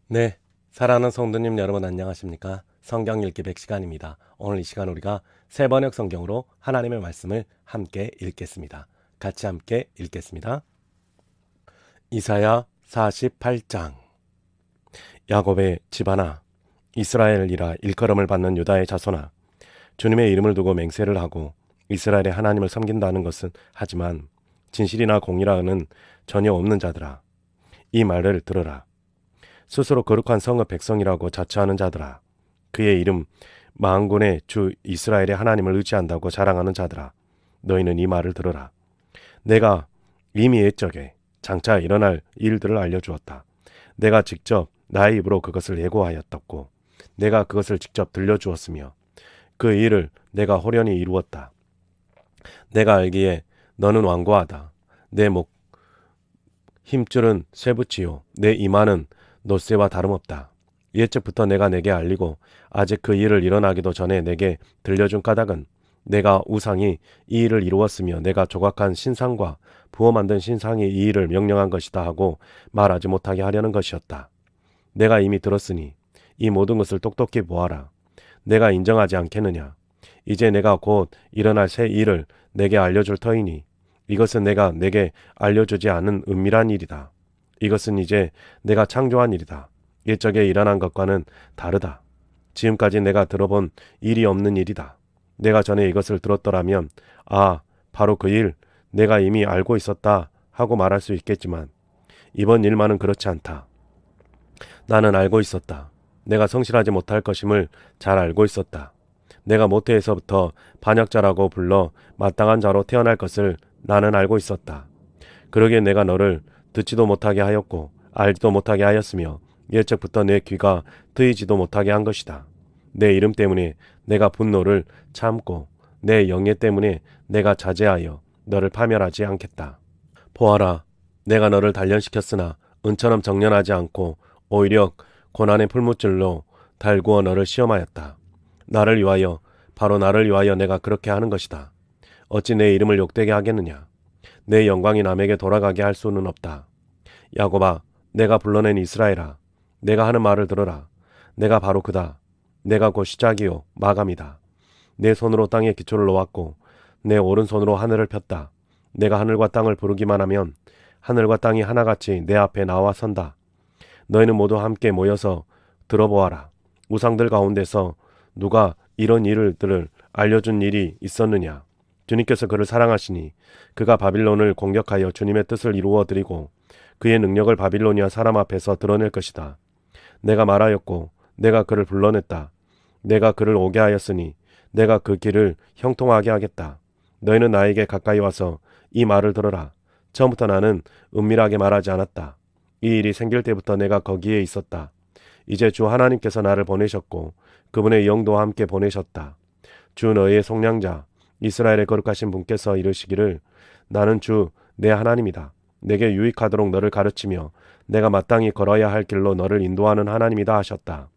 네, 사랑하는 성도님 여러분 안녕하십니까? 성경 읽기 100시간입니다. 오늘 이 시간 우리가 세번역 성경으로 하나님의 말씀을 함께 읽겠습니다. 같이 함께 읽겠습니다. 이사야 48장. 야곱의 집안아, 이스라엘이라 일컬음을 받는 유다의 자손아, 주님의 이름을 두고 맹세를 하고 이스라엘의 하나님을 섬긴다는 것은 하지만 진실이나 공의라는 전혀 없는 자들아, 이 말을 들으라. 스스로 거룩한 성읍 백성이라고 자처하는 자들아, 그의 이름 만군의 주 이스라엘의 하나님을 의지한다고 자랑하는 자들아, 너희는 이 말을 들으라. 내가 이미 옛적에 장차 일어날 일들을 알려주었다. 내가 직접 나의 입으로 그것을 예고하였었고 내가 그것을 직접 들려주었으며 그 일을 내가 호련히 이루었다. 내가 알기에 너는 완고하다. 내 목 힘줄은 쇠붙이요 내 이마는 노쇠와 다름없다. 옛적부터 내가 내게 알리고 아직 그 일을 일어나기도 전에 내게 들려준 까닭은 내가 우상이 이 일을 이루었으며 내가 조각한 신상과 부어 만든 신상이 이 일을 명령한 것이다 하고 말하지 못하게 하려는 것이었다. 내가 이미 들었으니 이 모든 것을 똑똑히 보아라. 내가 인정하지 않겠느냐. 이제 내가 곧 일어날 새 일을 내게 알려줄 터이니 이것은 내가 내게 알려주지 않은 은밀한 일이다. 이것은 이제 내가 창조한 일이다. 옛적에 일어난 것과는 다르다. 지금까지 내가 들어본 일이 없는 일이다. 내가 전에 이것을 들었더라면 아, 바로 그 일 내가 이미 알고 있었다 하고 말할 수 있겠지만 이번 일만은 그렇지 않다. 나는 알고 있었다. 내가 성실하지 못할 것임을 잘 알고 있었다. 내가 모태에서부터 반역자라고 불러 마땅한 자로 태어날 것을 나는 알고 있었다. 그러기에 내가 너를 듣지도 못하게 하였고 알지도 못하게 하였으며 옛적부터 내 귀가 트이지도 못하게 한 것이다. 내 이름 때문에 내가 분노를 참고 내 영예 때문에 내가 자제하여 너를 파멸하지 않겠다. 보아라, 내가 너를 단련시켰으나 은처럼 정련하지 않고 오히려 고난의 풀무줄로 달구어 너를 시험하였다. 나를 위하여, 바로 나를 위하여 내가 그렇게 하는 것이다. 어찌 내 이름을 욕되게 하겠느냐. 내 영광이 남에게 돌아가게 할 수는 없다. 야곱아, 내가 불러낸 이스라엘아, 내가 하는 말을 들어라. 내가 바로 그다. 내가 곧 시작이요 마감이다. 내 손으로 땅에 기초를 놓았고 내 오른손으로 하늘을 폈다. 내가 하늘과 땅을 부르기만 하면 하늘과 땅이 하나같이 내 앞에 나와 선다. 너희는 모두 함께 모여서 들어보아라. 우상들 가운데서 누가 이런 일들을 알려준 일이 있었느냐. 주님께서 그를 사랑하시니 그가 바빌론을 공격하여 주님의 뜻을 이루어 드리고 그의 능력을 바빌로니아 사람 앞에서 드러낼 것이다. 내가 말하였고 내가 그를 불러냈다. 내가 그를 오게 하였으니 내가 그 길을 형통하게 하겠다. 너희는 나에게 가까이 와서 이 말을 들어라. 처음부터 나는 은밀하게 말하지 않았다. 이 일이 생길 때부터 내가 거기에 있었다. 이제 주 하나님께서 나를 보내셨고 그분의 영도 함께 보내셨다. 주 너희의 속량자 이스라엘의 거룩하신 분께서 이르시기를 나는 주 내 하나님이다. 내게 유익하도록 너를 가르치며 내가 마땅히 걸어야 할 길로 너를 인도하는 하나님이다 하셨다.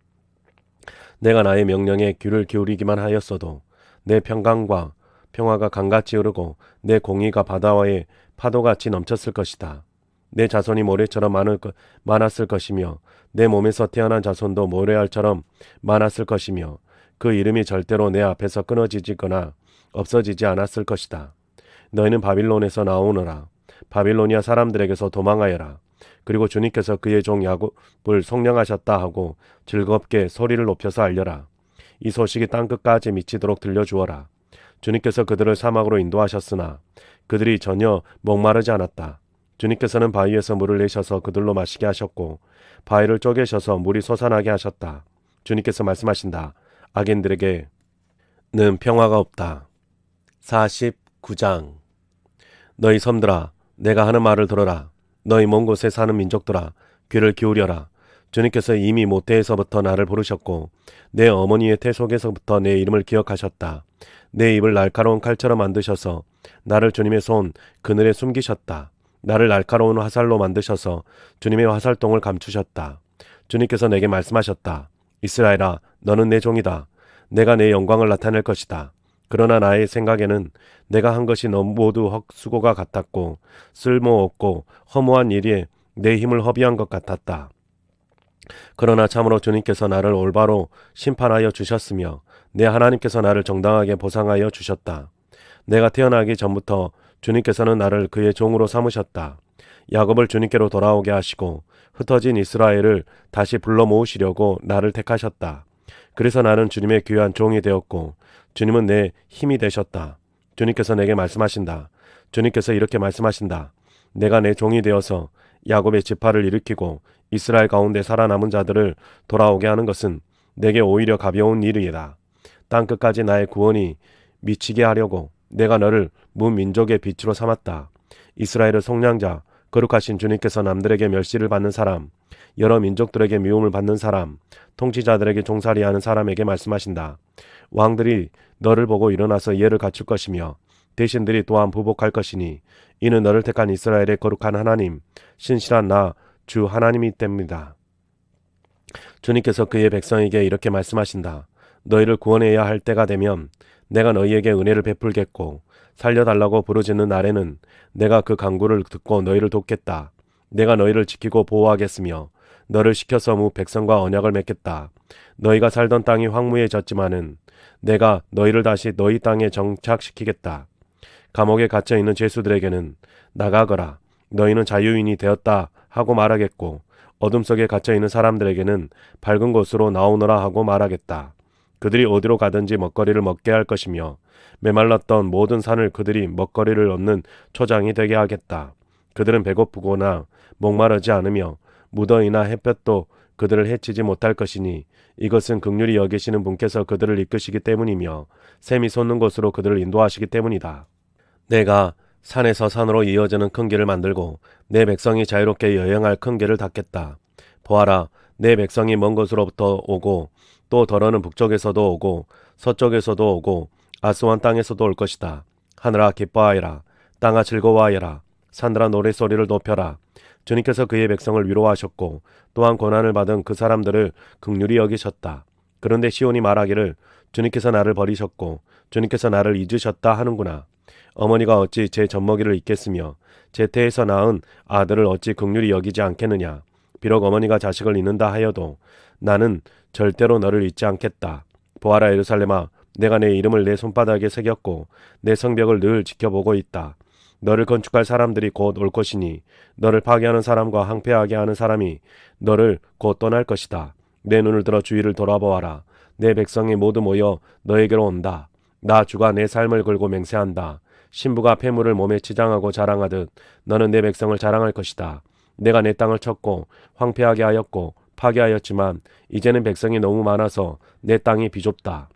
내가 나의 명령에 귀를 기울이기만 하였어도 내 평강과 평화가 강같이 흐르고 내 공의가 바다와의 파도같이 넘쳤을 것이다. 내 자손이 모래처럼 많았을 것이며 내 몸에서 태어난 자손도 모래알처럼 많았을 것이며 그 이름이 절대로 내 앞에서 끊어지거나 없어지지 않았을 것이다. 너희는 바빌론에서 나오너라. 바빌로니아 사람들에게서 도망하여라. 그리고 주님께서 그의 종 야곱을 속량하셨다 하고 즐겁게 소리를 높여서 알려라. 이 소식이 땅끝까지 미치도록 들려주어라. 주님께서 그들을 사막으로 인도하셨으나 그들이 전혀 목마르지 않았다. 주님께서는 바위에서 물을 내셔서 그들로 마시게 하셨고 바위를 쪼개셔서 물이 솟아나게 하셨다. 주님께서 말씀하신다. 악인들에게는 평화가 없다. 49장. 너희 섬들아, 내가 하는 말을 들어라. 너희 먼 곳에 사는 민족들아, 귀를 기울여라. 주님께서 이미 모태에서부터 나를 부르셨고 내 어머니의 태 속에서부터 내 이름을 기억하셨다. 내 입을 날카로운 칼처럼 만드셔서 나를 주님의 손 그늘에 숨기셨다. 나를 날카로운 화살로 만드셔서 주님의 화살통을 감추셨다. 주님께서 내게 말씀하셨다. 이스라엘아, 너는 내 종이다. 내가 내 영광을 나타낼 것이다. 그러나 나의 생각에는 내가 한 것이 너무 모두 헛수고가 같았고 쓸모없고 허무한 일에 내 힘을 허비한 것 같았다. 그러나 참으로 주님께서 나를 올바로 심판하여 주셨으며 내 하나님께서 나를 정당하게 보상하여 주셨다. 내가 태어나기 전부터 주님께서는 나를 그의 종으로 삼으셨다. 야곱을 주님께로 돌아오게 하시고 흩어진 이스라엘을 다시 불러 모으시려고 나를 택하셨다. 그래서 나는 주님의 귀한 종이 되었고 주님은 내 힘이 되셨다. 주님께서 내게 말씀하신다. 주님께서 이렇게 말씀하신다. 내가 내 종이 되어서 야곱의 지파를 일으키고 이스라엘 가운데 살아남은 자들을 돌아오게 하는 것은 내게 오히려 가벼운 일이다. 땅끝까지 나의 구원이 미치게 하려고 내가 너를 문민족의 빛으로 삼았다. 이스라엘의 속량자, 거룩하신 주님께서 남들에게 멸시를 받는 사람, 여러 민족들에게 미움을 받는 사람, 통치자들에게 종살이하는 사람에게 말씀하신다. 왕들이 너를 보고 일어나서 예를 갖출 것이며 대신들이 또한 부복할 것이니 이는 너를 택한 이스라엘의 거룩한 하나님, 신실한 나 주 하나님이 때문이다. 주님께서 그의 백성에게 이렇게 말씀하신다. 너희를 구원해야 할 때가 되면 내가 너희에게 은혜를 베풀겠고 살려달라고 부르짖는 날에는 내가 그 간구를 듣고 너희를 돕겠다. 내가 너희를 지키고 보호하겠으며 너를 시켜서 무 백성과 언약을 맺겠다. 너희가 살던 땅이 황무해졌지만은 내가 너희를 다시 너희 땅에 정착시키겠다. 감옥에 갇혀있는 죄수들에게는 나가거라. 너희는 자유인이 되었다 하고 말하겠고 어둠 속에 갇혀있는 사람들에게는 밝은 곳으로 나오너라 하고 말하겠다. 그들이 어디로 가든지 먹거리를 먹게 할 것이며 메말랐던 모든 산을 그들이 먹거리를 얻는 초장이 되게 하겠다. 그들은 배고프거나 목마르지 않으며 무더위나 햇볕도 그들을 해치지 못할 것이니 이것은 긍휼히 여기시는 분께서 그들을 이끄시기 때문이며 샘이 솟는 곳으로 그들을 인도하시기 때문이다. 내가 산에서 산으로 이어지는 큰 길을 만들고 내 백성이 자유롭게 여행할 큰 길을 닫겠다. 보아라, 내 백성이 먼 곳으로부터 오고 또 더러는 북쪽에서도 오고 서쪽에서도 오고 아스완 땅에서도 올 것이다. 하늘아 기뻐하여라. 땅아 즐거워하여라. 산들아 노랫소리를 높여라. 주님께서 그의 백성을 위로하셨고 또한 고난을 받은 그 사람들을 긍휼히 여기셨다. 그런데 시온이 말하기를 주님께서 나를 버리셨고 주님께서 나를 잊으셨다 하는구나. 어머니가 어찌 제 젖먹이를 잊겠으며 제 태에서 낳은 아들을 어찌 긍휼히 여기지 않겠느냐. 비록 어머니가 자식을 잊는다 하여도 나는 절대로 너를 잊지 않겠다. 보아라 예루살렘아, 내가 내 이름을 내 손바닥에 새겼고 내 성벽을 늘 지켜보고 있다. 너를 건축할 사람들이 곧 올 것이니 너를 파괴하는 사람과 항폐하게 하는 사람이 너를 곧 떠날 것이다. 내 눈을 들어 주위를 돌아보아라. 내 백성이 모두 모여 너에게로 온다. 나 주가 내 삶을 걸고 맹세한다. 신부가 폐물을 몸에 치장하고 자랑하듯 너는 내 백성을 자랑할 것이다. 내가 내 땅을 쳤고 황폐하게 하였고 파괴하였지만 이제는 백성이 너무 많아서 내 땅이 비좁다.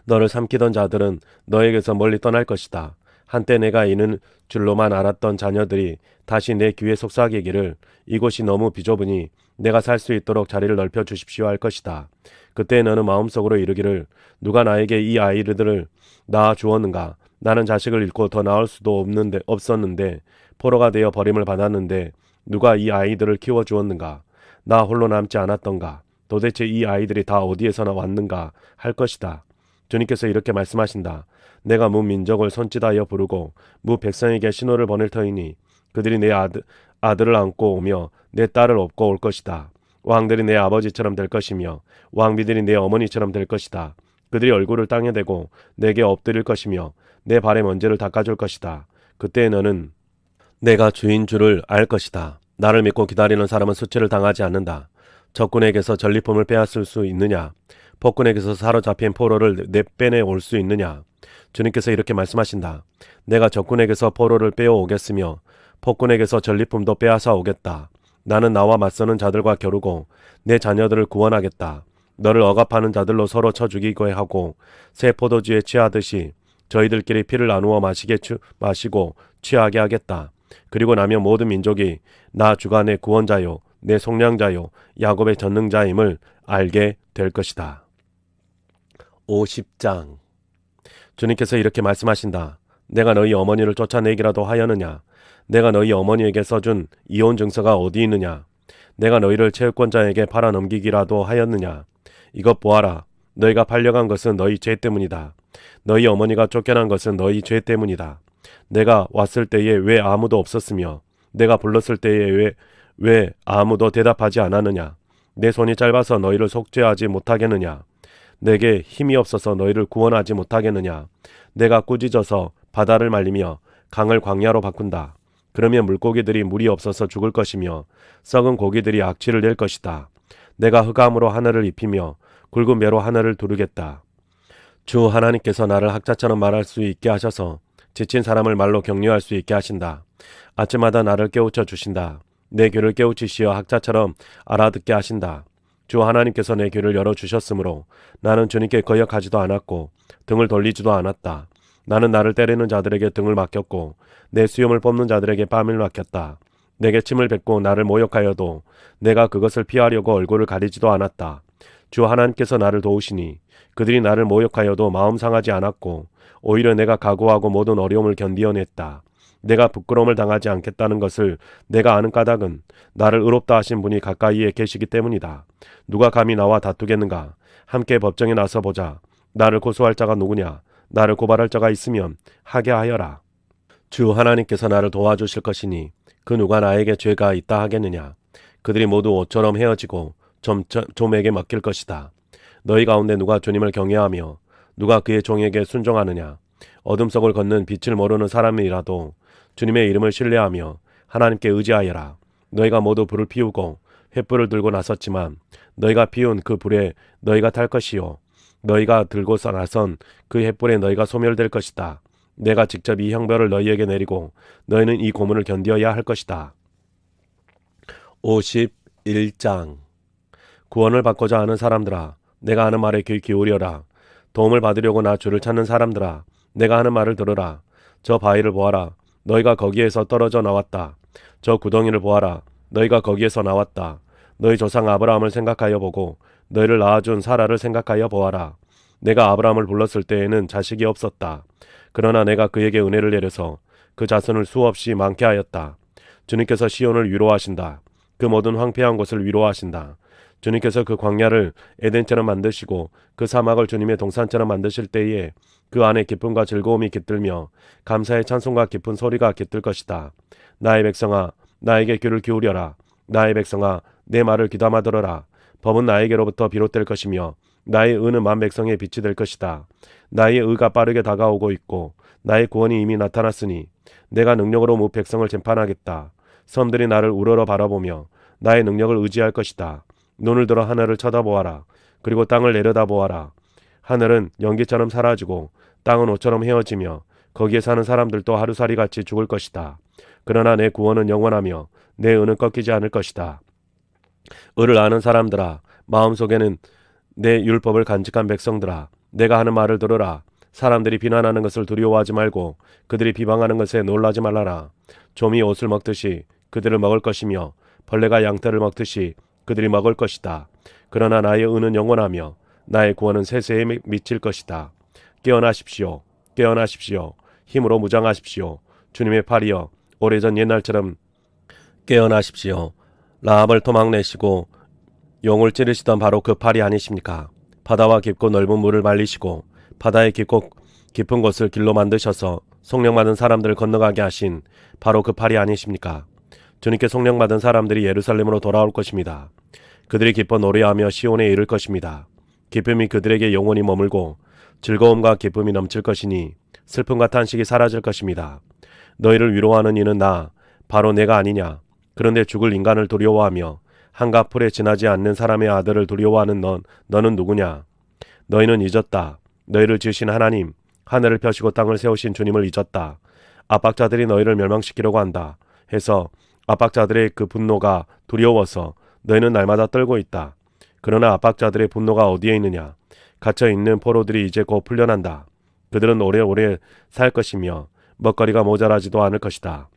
너를 삼키던 자들은 너에게서 멀리 떠날 것이다. 한때 내가 이는 줄로만 알았던 자녀들이 다시 내 귀에 속삭이기를 이곳이 너무 비좁으니 내가 살 수 있도록 자리를 넓혀 주십시오 할 것이다. 그때 너는 마음속으로 이르기를 누가 나에게 이 아이들을 낳아 주었는가. 나는 자식을 잃고 더 낳을 수도 없었는데 포로가 되어 버림을 받았는데 누가 이 아이들을 키워 주었는가. 나 홀로 남지 않았던가. 도대체 이 아이들이 다 어디에서나 왔는가 할 것이다. 주님께서 이렇게 말씀하신다. 내가 무 민족을 손짓하여 부르고 무 백성에게 신호를 보낼 터이니 그들이 내 아들을 안고 오며 내 딸을 업고 올 것이다. 왕들이 내 아버지처럼 될 것이며 왕비들이 내 어머니처럼 될 것이다. 그들이 얼굴을 땅에 대고 내게 엎드릴 것이며 내 발에 먼지를 닦아줄 것이다. 그때 너는 내가 주인 줄을 알 것이다. 나를 믿고 기다리는 사람은 수치를 당하지 않는다. 적군에게서 전리품을 빼앗을 수 있느냐? 폭군에게서 사로잡힌 포로를 빼내 올 수 있느냐? 주님께서 이렇게 말씀하신다. 내가 적군에게서 포로를 빼어오겠으며 폭군에게서 전리품도 빼앗아 오겠다. 나는 나와 맞서는 자들과 겨루고 내 자녀들을 구원하겠다. 너를 억압하는 자들로 서로 쳐 죽이게 하고 새 포도주에 취하듯이 저희들끼리 피를 나누어 마시고 취하게 하겠다. 그리고 나면 모든 민족이 나 주가 내 구원자요 내 속량자요 야곱의 전능자임을 알게 될 것이다. 50장. 주님께서 이렇게 말씀하신다. 내가 너희 어머니를 쫓아내기라도 하였느냐? 내가 너희 어머니에게 써준 이혼 증서가 어디 있느냐? 내가 너희를 채권자에게 팔아넘기기라도 하였느냐? 이것 보아라. 너희가 팔려간 것은 너희 죄 때문이다. 너희 어머니가 쫓겨난 것은 너희 죄 때문이다. 내가 왔을 때에 왜 아무도 없었으며 내가 불렀을 때에 왜 아무도 대답하지 않았느냐? 내 손이 짧아서 너희를 속죄하지 못하겠느냐? 내게 힘이 없어서 너희를 구원하지 못하겠느냐? 내가 꾸짖어서 바다를 말리며 강을 광야로 바꾼다. 그러면 물고기들이 물이 없어서 죽을 것이며 썩은 고기들이 악취를 낼 것이다. 내가 흑암으로 하늘을 입히며 굵은 배로 하늘을 두르겠다. 주 하나님께서 나를 학자처럼 말할 수 있게 하셔서 지친 사람을 말로 격려할 수 있게 하신다. 아침마다 나를 깨우쳐 주신다. 내 귀를 깨우치시어 학자처럼 알아듣게 하신다. 주 하나님께서 내 귀를 열어주셨으므로 나는 주님께 거역하지도 않았고 등을 돌리지도 않았다. 나는 나를 때리는 자들에게 등을 맡겼고 내 수염을 뽑는 자들에게 뺨을 맡겼다. 내게 침을 뱉고 나를 모욕하여도 내가 그것을 피하려고 얼굴을 가리지도 않았다. 주 하나님께서 나를 도우시니 그들이 나를 모욕하여도 마음 상하지 않았고 오히려 내가 각오하고 모든 어려움을 견디어냈다. 내가 부끄러움을 당하지 않겠다는 것을 내가 아는 까닭은 나를 의롭다 하신 분이 가까이에 계시기 때문이다. 누가 감히 나와 다투겠는가? 함께 법정에 나서보자. 나를 고소할 자가 누구냐? 나를 고발할 자가 있으면 하게 하여라. 주 하나님께서 나를 도와주실 것이니 그 누가 나에게 죄가 있다 하겠느냐? 그들이 모두 옷처럼 헤어지고 좀에게 맡길 것이다. 너희 가운데 누가 주님을 경외하며 누가 그의 종에게 순종하느냐? 어둠 속을 걷는 빛을 모르는 사람이라도 주님의 이름을 신뢰하며 하나님께 의지하여라. 너희가 모두 불을 피우고 횃불을 들고 나섰지만 너희가 피운 그 불에 너희가 탈 것이요 너희가 들고서 나선 그 횃불에 너희가 소멸될 것이다. 내가 직접 이 형벌을 너희에게 내리고 너희는 이 고문을 견디어야 할 것이다. 51장 구원을 받고자 하는 사람들아, 내가 하는 말에 귀 기울여라. 도움을 받으려고 나 주를 찾는 사람들아, 내가 하는 말을 들으라. 저 바위를 보아라. 너희가 거기에서 떨어져 나왔다. 저 구덩이를 보아라. 너희가 거기에서 나왔다. 너희 조상 아브라함을 생각하여 보고 너희를 낳아준 사라를 생각하여 보아라. 내가 아브라함을 불렀을 때에는 자식이 없었다. 그러나 내가 그에게 은혜를 내려서 그 자손을 수없이 많게 하였다. 주님께서 시온을 위로하신다. 그 모든 황폐한 곳을 위로하신다. 주님께서 그 광야를 에덴처럼 만드시고 그 사막을 주님의 동산처럼 만드실 때에 그 안에 기쁨과 즐거움이 깃들며 감사의 찬송과 기쁜 소리가 깃들 것이다. 나의 백성아, 나에게 귀를 기울여라. 나의 백성아, 내 말을 귀담아 들어라. 법은 나에게로부터 비롯될 것이며 나의 의는 만 백성의 빛이 될 것이다. 나의 의가 빠르게 다가오고 있고 나의 구원이 이미 나타났으니 내가 능력으로 무 백성을 재판하겠다. 섬들이 나를 우러러 바라보며 나의 능력을 의지할 것이다. 눈을 들어 하늘을 쳐다보아라. 그리고 땅을 내려다보아라. 하늘은 연기처럼 사라지고 땅은 옷처럼 헤어지며 거기에 사는 사람들도 하루살이같이 죽을 것이다. 그러나 내 구원은 영원하며 내 의는 꺾이지 않을 것이다. 의를 아는 사람들아, 마음속에는 내 율법을 간직한 백성들아, 내가 하는 말을 들으라. 사람들이 비난하는 것을 두려워하지 말고 그들이 비방하는 것에 놀라지 말라라. 좀이 옷을 먹듯이 그들을 먹을 것이며 벌레가 양털을 먹듯이 그들이 먹을 것이다. 그러나 나의 의는 영원하며 나의 구원은 세세에 미칠 것이다. 깨어나십시오. 깨어나십시오. 힘으로 무장하십시오. 주님의 팔이여, 오래전 옛날처럼 깨어나십시오. 라합을 토막내시고 용을 찌르시던 바로 그 팔이 아니십니까? 바다와 깊고 넓은 물을 말리시고 바다의 깊은 곳을 길로 만드셔서 속령받은 사람들을 건너가게 하신 바로 그 팔이 아니십니까? 주님께 속령받은 사람들이 예루살렘으로 돌아올 것입니다. 그들이 기뻐 노래하며 시온에 이를 것입니다. 기쁨이 그들에게 영원히 머물고 즐거움과 기쁨이 넘칠 것이니 슬픔과 탄식이 사라질 것입니다. 너희를 위로하는 이는 나, 바로 내가 아니냐? 그런데 죽을 인간을 두려워하며 한갓 풀에 지나지 않는 사람의 아들을 두려워하는 너는 누구냐? 너희는 잊었다. 너희를 지으신 하나님, 하늘을 펴시고 땅을 세우신 주님을 잊었다. 압박자들이 너희를 멸망시키려고 한다 해서 압박자들의 그 분노가 두려워서 너희는 날마다 떨고 있다. 그러나 압박자들의 분노가 어디에 있느냐? 갇혀있는 포로들이 이제 곧 풀려난다. 그들은 오래오래 살 것이며 먹거리가 모자라지도 않을 것이다.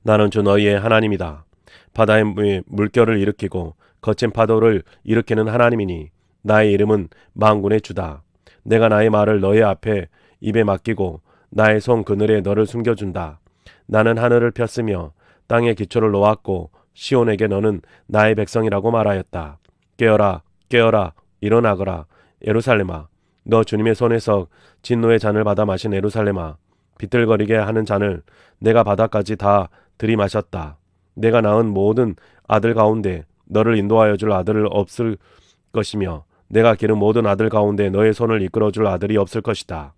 나는 주 너희의 하나님이다. 바다의 물결을 일으키고 거친 파도를 일으키는 하나님이니 나의 이름은 만군의 주다. 내가 나의 말을 너희 앞에 입에 맡기고 나의 손 그늘에 너를 숨겨준다. 나는 하늘을 폈으며 땅에 기초를 놓았고 시온에게 너는 나의 백성이라고 말하였다. 깨어라, 깨어라, 일어나거라. 예루살렘아, 너 주님의 손에서 진노의 잔을 받아 마신 예루살렘아, 비틀거리게 하는 잔을 내가 바다까지 다 들이마셨다. 내가 낳은 모든 아들 가운데 너를 인도하여 줄 아들을 없을 것이며 내가 기른 모든 아들 가운데 너의 손을 이끌어 줄 아들이 없을 것이다.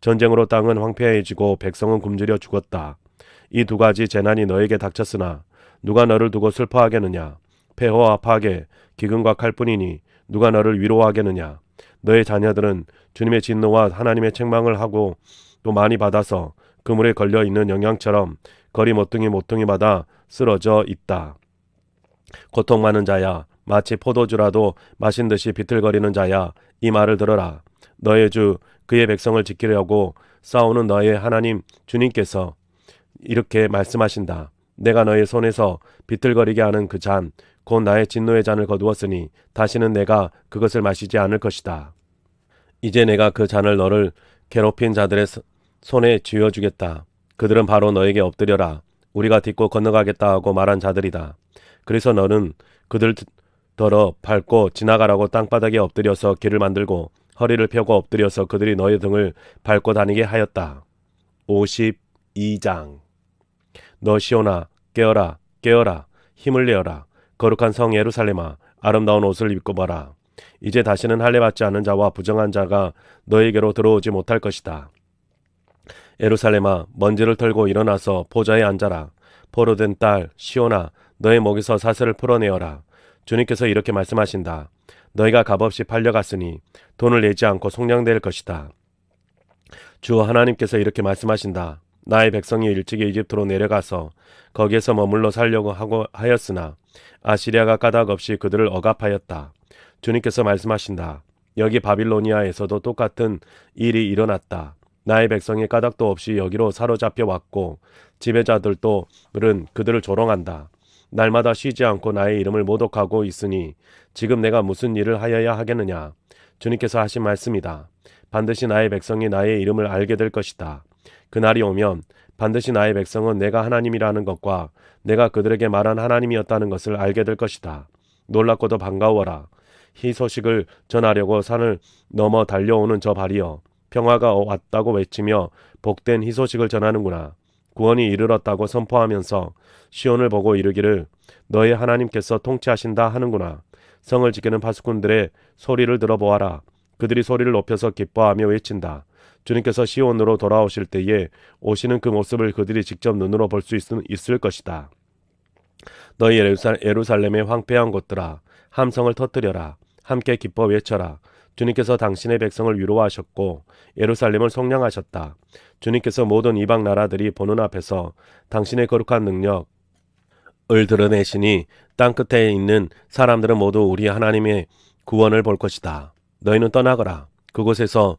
전쟁으로 땅은 황폐해지고 백성은 굶주려 죽었다. 이 두 가지 재난이 너에게 닥쳤으나 누가 너를 두고 슬퍼하겠느냐? 폐허와 파괴, 기근과 칼뿐이니 누가 너를 위로하겠느냐? 너의 자녀들은 주님의 진노와 하나님의 책망을 하고 또 많이 받아서 그물에 걸려 있는 영양처럼 거리 모퉁이마다 쓰러져 있다. 고통 많은 자야, 마치 포도주라도 마신 듯이 비틀거리는 자야, 이 말을 들어라. 너의 주 그의 백성을 지키려고 싸우는 너의 하나님 주님께서 이렇게 말씀하신다. 내가 너의 손에서 비틀거리게 하는 그 잔, 곧 나의 진노의 잔을 거두었으니 다시는 내가 그것을 마시지 않을 것이다. 이제 내가 그 잔을 너를 괴롭힌 자들의 손에 쥐어주겠다. 그들은 바로 너에게 엎드려라. 우리가 딛고 건너가겠다 하고 말한 자들이다. 그래서 너는 그들더러 밟고 지나가라고 땅바닥에 엎드려서 길을 만들고 허리를 펴고 엎드려서 그들이 너의 등을 밟고 다니게 하였다. 52장. 너 시온아 깨어라 깨어라 힘을 내어라. 거룩한 성 예루살렘아 아름다운 옷을 입고 봐라. 이제 다시는 할례 받지 않은 자와 부정한 자가 너에게로 들어오지 못할 것이다. 예루살렘아 먼지를 털고 일어나서 보좌에 앉아라. 포로된 딸 시온아 너의 목에서 사슬을 풀어내어라. 주님께서 이렇게 말씀하신다. 너희가 값없이 팔려갔으니 돈을 내지 않고 속량될 것이다. 주 하나님께서 이렇게 말씀하신다. 나의 백성이 일찍이 이집트로 내려가서 거기에서 머물러 살려고 하였으나 아시리아가 까닭없이 그들을 억압하였다. 주님께서 말씀하신다. 여기 바빌로니아에서도 똑같은 일이 일어났다. 나의 백성이 까닭도 없이 여기로 사로잡혀 왔고 지배자들은 그들을 조롱한다. 날마다 쉬지 않고 나의 이름을 모독하고 있으니 지금 내가 무슨 일을 하여야 하겠느냐. 주님께서 하신 말씀이다. 반드시 나의 백성이 나의 이름을 알게 될 것이다. 그날이 오면 반드시 나의 백성은 내가 하나님이라는 것과 내가 그들에게 말한 하나님이었다는 것을 알게 될 것이다. 놀랍고도 반가워라. 희소식을 전하려고 산을 넘어 달려오는 저 발이여 평화가 왔다고 외치며 복된 희소식을 전하는구나. 구원이 이르렀다고 선포하면서 시온을 보고 이르기를 너의 하나님께서 통치하신다 하는구나. 성을 지키는 파수꾼들의 소리를 들어보아라. 그들이 소리를 높여서 기뻐하며 외친다. 주님께서 시온으로 돌아오실 때에 오시는 그 모습을 그들이 직접 눈으로 볼 수 있을 것이다. 너희 예루살렘의 황폐한 곳들아 함성을 터뜨려라. 함께 기뻐 외쳐라. 주님께서 당신의 백성을 위로하셨고 예루살렘을 속량하셨다. 주님께서 모든 이방 나라들이 보는 앞에서 당신의 거룩한 능력을 드러내시니 땅끝에 있는 사람들은 모두 우리 하나님의 구원을 볼 것이다. 너희는 떠나거라. 그곳에서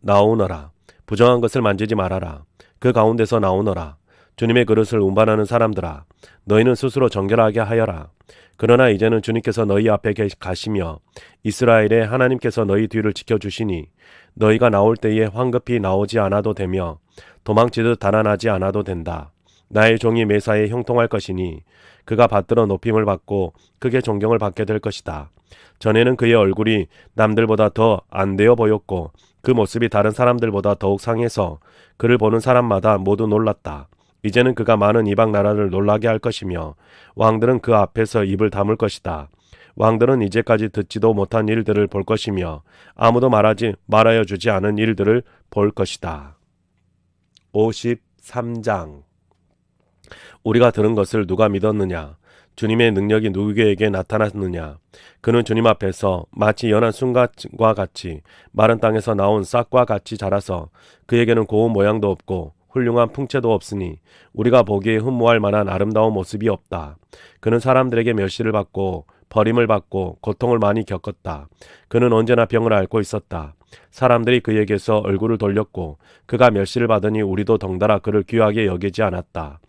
나오너라. 부정한 것을 만지지 말아라. 그 가운데서 나오너라. 주님의 그릇을 운반하는 사람들아 너희는 스스로 정결하게 하여라. 그러나 이제는 주님께서 너희 앞에 가시며 이스라엘의 하나님께서 너희 뒤를 지켜주시니 너희가 나올 때에 황급히 나오지 않아도 되며 도망치듯 달아나지 않아도 된다. 나의 종이 매사에 형통할 것이니 그가 받들어 높임을 받고 크게 존경을 받게 될 것이다. 전에는 그의 얼굴이 남들보다 더 안 되어 보였고 그 모습이 다른 사람들보다 더욱 상해서 그를 보는 사람마다 모두 놀랐다. 이제는 그가 많은 이방 나라를 놀라게 할 것이며 왕들은 그 앞에서 입을 다물 것이다. 왕들은 이제까지 듣지도 못한 일들을 볼 것이며 아무도 말하여 주지 않은 일들을 볼 것이다. 53장. 우리가 들은 것을 누가 믿었느냐? 주님의 능력이 누구에게 나타났느냐? 그는 주님 앞에서 마치 연한 순간과 같이 마른 땅에서 나온 싹과 같이 자라서 그에게는 고운 모양도 없고 훌륭한 풍채도 없으니 우리가 보기에 흠모할 만한 아름다운 모습이 없다. 그는 사람들에게 멸시를 받고 버림을 받고 고통을 많이 겪었다. 그는 언제나 병을 앓고 있었다. 사람들이 그에게서 얼굴을 돌렸고 그가 멸시를 받으니 우리도 덩달아 그를 귀하게 여기지 않았다.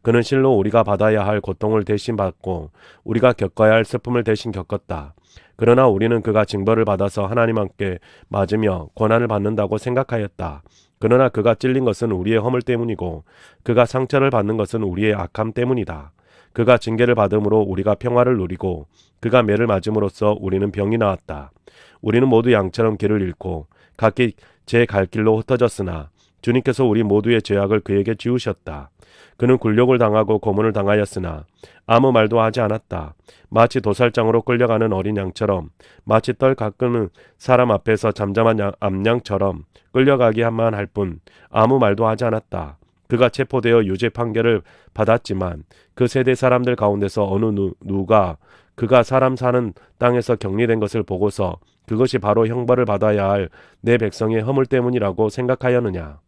그는 실로 우리가 받아야 할 고통을 대신 받고 우리가 겪어야 할 슬픔을 대신 겪었다. 그러나 우리는 그가 징벌을 받아서 하나님께 맞으며 고난을 받는다고 생각하였다. 그러나 그가 찔린 것은 우리의 허물 때문이고 그가 상처를 받는 것은 우리의 악함 때문이다. 그가 징계를 받음으로 우리가 평화를 누리고 그가 매를 맞음으로써 우리는 병이 나았다. 우리는 모두 양처럼 길을 잃고 각기 제 갈 길로 흩어졌으나 주님께서 우리 모두의 죄악을 그에게 지우셨다. 그는 굴욕을 당하고 고문을 당하였으나 아무 말도 하지 않았다. 마치 도살장으로 끌려가는 어린 양처럼, 마치 떨 가꾸는 사람 앞에서 잠잠한 암양처럼 끌려가기만 할 뿐 아무 말도 하지 않았다. 그가 체포되어 유죄 판결을 받았지만 그 세대 사람들 가운데서 어느 누가 그가 사람 사는 땅에서 격리된 것을 보고서 그것이 바로 형벌을 받아야 할 내 백성의 허물 때문이라고 생각하였느냐.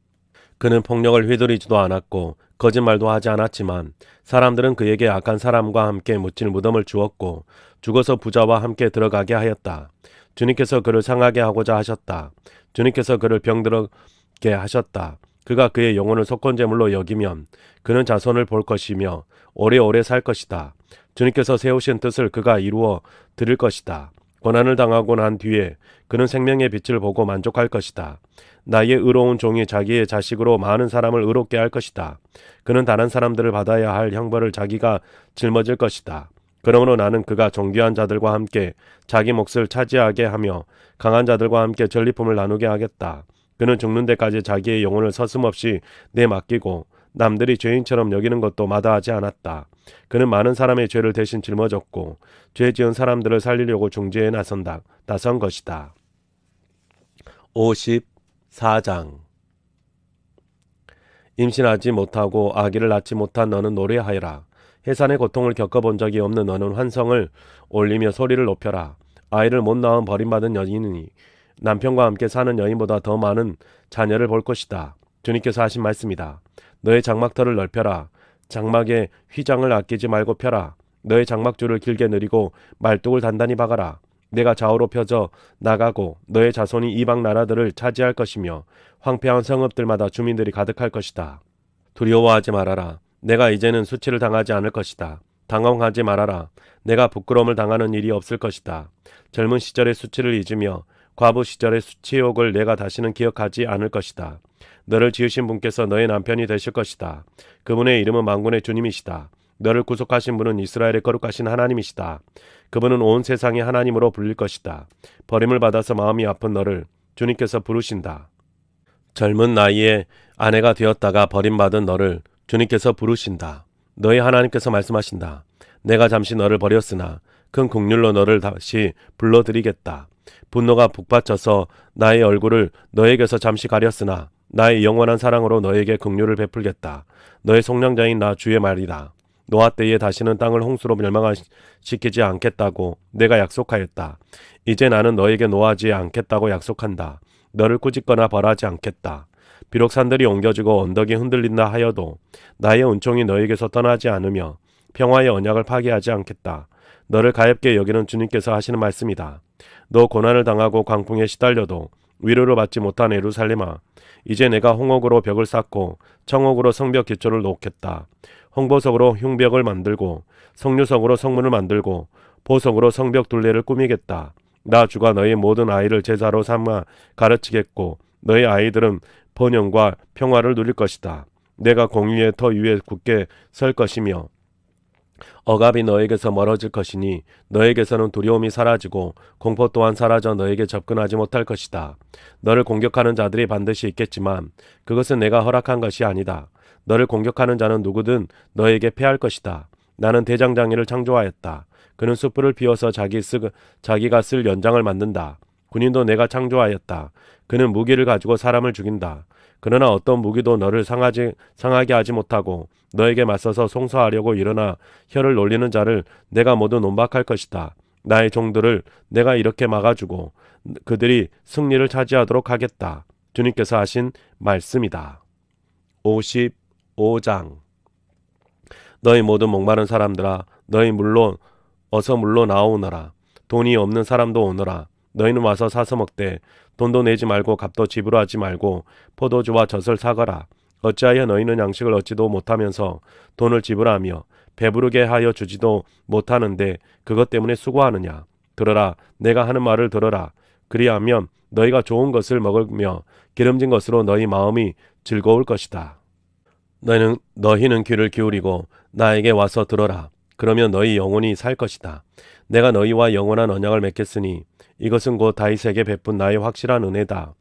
그는 폭력을 휘두르지도 않았고 거짓말도 하지 않았지만 사람들은 그에게 악한 사람과 함께 묻힐 무덤을 주었고 죽어서 부자와 함께 들어가게 하였다. 주님께서 그를 상하게 하고자 하셨다. 주님께서 그를 병들게 하셨다. 그가 그의 영혼을 속건제물로 여기면 그는 자손을 볼 것이며 오래오래 살 것이다. 주님께서 세우신 뜻을 그가 이루어 드릴 것이다. 고난을 당하고 난 뒤에 그는 생명의 빛을 보고 만족할 것이다. 나의 의로운 종이 자기의 자식으로 많은 사람을 의롭게 할 것이다. 그는 다른 사람들을 받아야 할 형벌을 자기가 짊어질 것이다. 그러므로 나는 그가 존귀한 자들과 함께 자기 몫을 차지하게 하며 강한 자들과 함께 전리품을 나누게 하겠다. 그는 죽는 데까지 자기의 영혼을 서슴없이 내맡기고 남들이 죄인처럼 여기는 것도 마다하지 않았다. 그는 많은 사람의 죄를 대신 짊어졌고 죄 지은 사람들을 살리려고 중재에 나선 것이다. 54장. 임신하지 못하고 아기를 낳지 못한 너는 노래하여라. 해산의 고통을 겪어본 적이 없는 너는 환성을 올리며 소리를 높여라. 아이를 못 낳은 버림받은 여인이니 남편과 함께 사는 여인보다 더 많은 자녀를 볼 것이다. 주님께서 하신 말씀이다. 너의 장막터를 넓혀라. 장막의 휘장을 아끼지 말고 펴라. 너의 장막줄을 길게 늘이고 말뚝을 단단히 박아라. 내가 좌우로 펴져 나가고 너의 자손이 이방 나라들을 차지할 것이며 황폐한 성읍들마다 주민들이 가득할 것이다. 두려워하지 말아라. 내가 이제는 수치를 당하지 않을 것이다. 당황하지 말아라. 내가 부끄러움을 당하는 일이 없을 것이다. 젊은 시절의 수치를 잊으며 과부 시절의 수치욕을 내가 다시는 기억하지 않을 것이다. 너를 지으신 분께서 너의 남편이 되실 것이다. 그분의 이름은 만군의 주님이시다. 너를 구속하신 분은 이스라엘의 거룩하신 하나님이시다. 그분은 온 세상의 하나님으로 불릴 것이다. 버림을 받아서 마음이 아픈 너를 주님께서 부르신다. 젊은 나이에 아내가 되었다가 버림받은 너를 주님께서 부르신다. 너의 하나님께서 말씀하신다. 내가 잠시 너를 버렸으나 큰 긍휼로 너를 다시 불러드리겠다. 분노가 북받쳐서 나의 얼굴을 너에게서 잠시 가렸으나 나의 영원한 사랑으로 너에게 긍휼을 베풀겠다. 너의 속량자인 나 주의 말이다. 노아 때에 다시는 땅을 홍수로 멸망시키지 않겠다고 내가 약속하였다. 이제 나는 너에게 노하지 않겠다고 약속한다. 너를 꾸짖거나 벌하지 않겠다. 비록 산들이 옮겨지고 언덕이 흔들린다 하여도 나의 은총이 너에게서 떠나지 않으며 평화의 언약을 파괴하지 않겠다. 너를 가엾게 여기는 주님께서 하시는 말씀이다. 너 고난을 당하고 광풍에 시달려도 위로를 받지 못한 예루살렘아, 이제 내가 홍옥으로 벽을 쌓고 청옥으로 성벽 기초를 놓겠다. 홍보석으로 흉벽을 만들고 석류석으로 성문을 만들고 보석으로 성벽 둘레를 꾸미겠다. 나 주가 너의 모든 아이를 제자로 삼아 가르치겠고 너의 아이들은 번영과 평화를 누릴 것이다. 내가 공의의 터 위에 굳게 설 것이며 억압이 너에게서 멀어질 것이니 너에게서는 두려움이 사라지고 공포 또한 사라져 너에게 접근하지 못할 것이다. 너를 공격하는 자들이 반드시 있겠지만 그것은 내가 허락한 것이 아니다. 너를 공격하는 자는 누구든 너에게 패할 것이다. 나는 대장장이를 창조하였다. 그는 숯불을 피워서 자기가 쓸 연장을 만든다. 군인도 내가 창조하였다. 그는 무기를 가지고 사람을 죽인다. 그러나 어떤 무기도 너를 상하게 하지 못하고 너에게 맞서서 송사하려고 일어나 혀를 놀리는 자를 내가 모두 논박할 것이다. 나의 종들을 내가 이렇게 막아주고 그들이 승리를 차지하도록 하겠다. 주님께서 하신 말씀이다. 55장. 너희 모든 목마른 사람들아, 너희 어서 물로 나오너라. 돈이 없는 사람도 오너라. 너희는 와서 사서 먹되 돈도 내지 말고 값도 지불하지 말고 포도주와 젖을 사거라. 어찌하여 너희는 양식을 얻지도 못하면서 돈을 지불하며 배부르게 하여 주지도 못하는데 그것 때문에 수고하느냐. 들어라. 내가 하는 말을 들어라. 그리하면 너희가 좋은 것을 먹으며 기름진 것으로 너희 마음이 즐거울 것이다. 너희는 귀를 기울이고 나에게 와서 들어라. 그러면 너희 영혼이 살 것이다. 내가 너희와 영원한 언약을 맺겠으니 이것은 곧 다윗에게 베푼 나의 확실한 은혜다.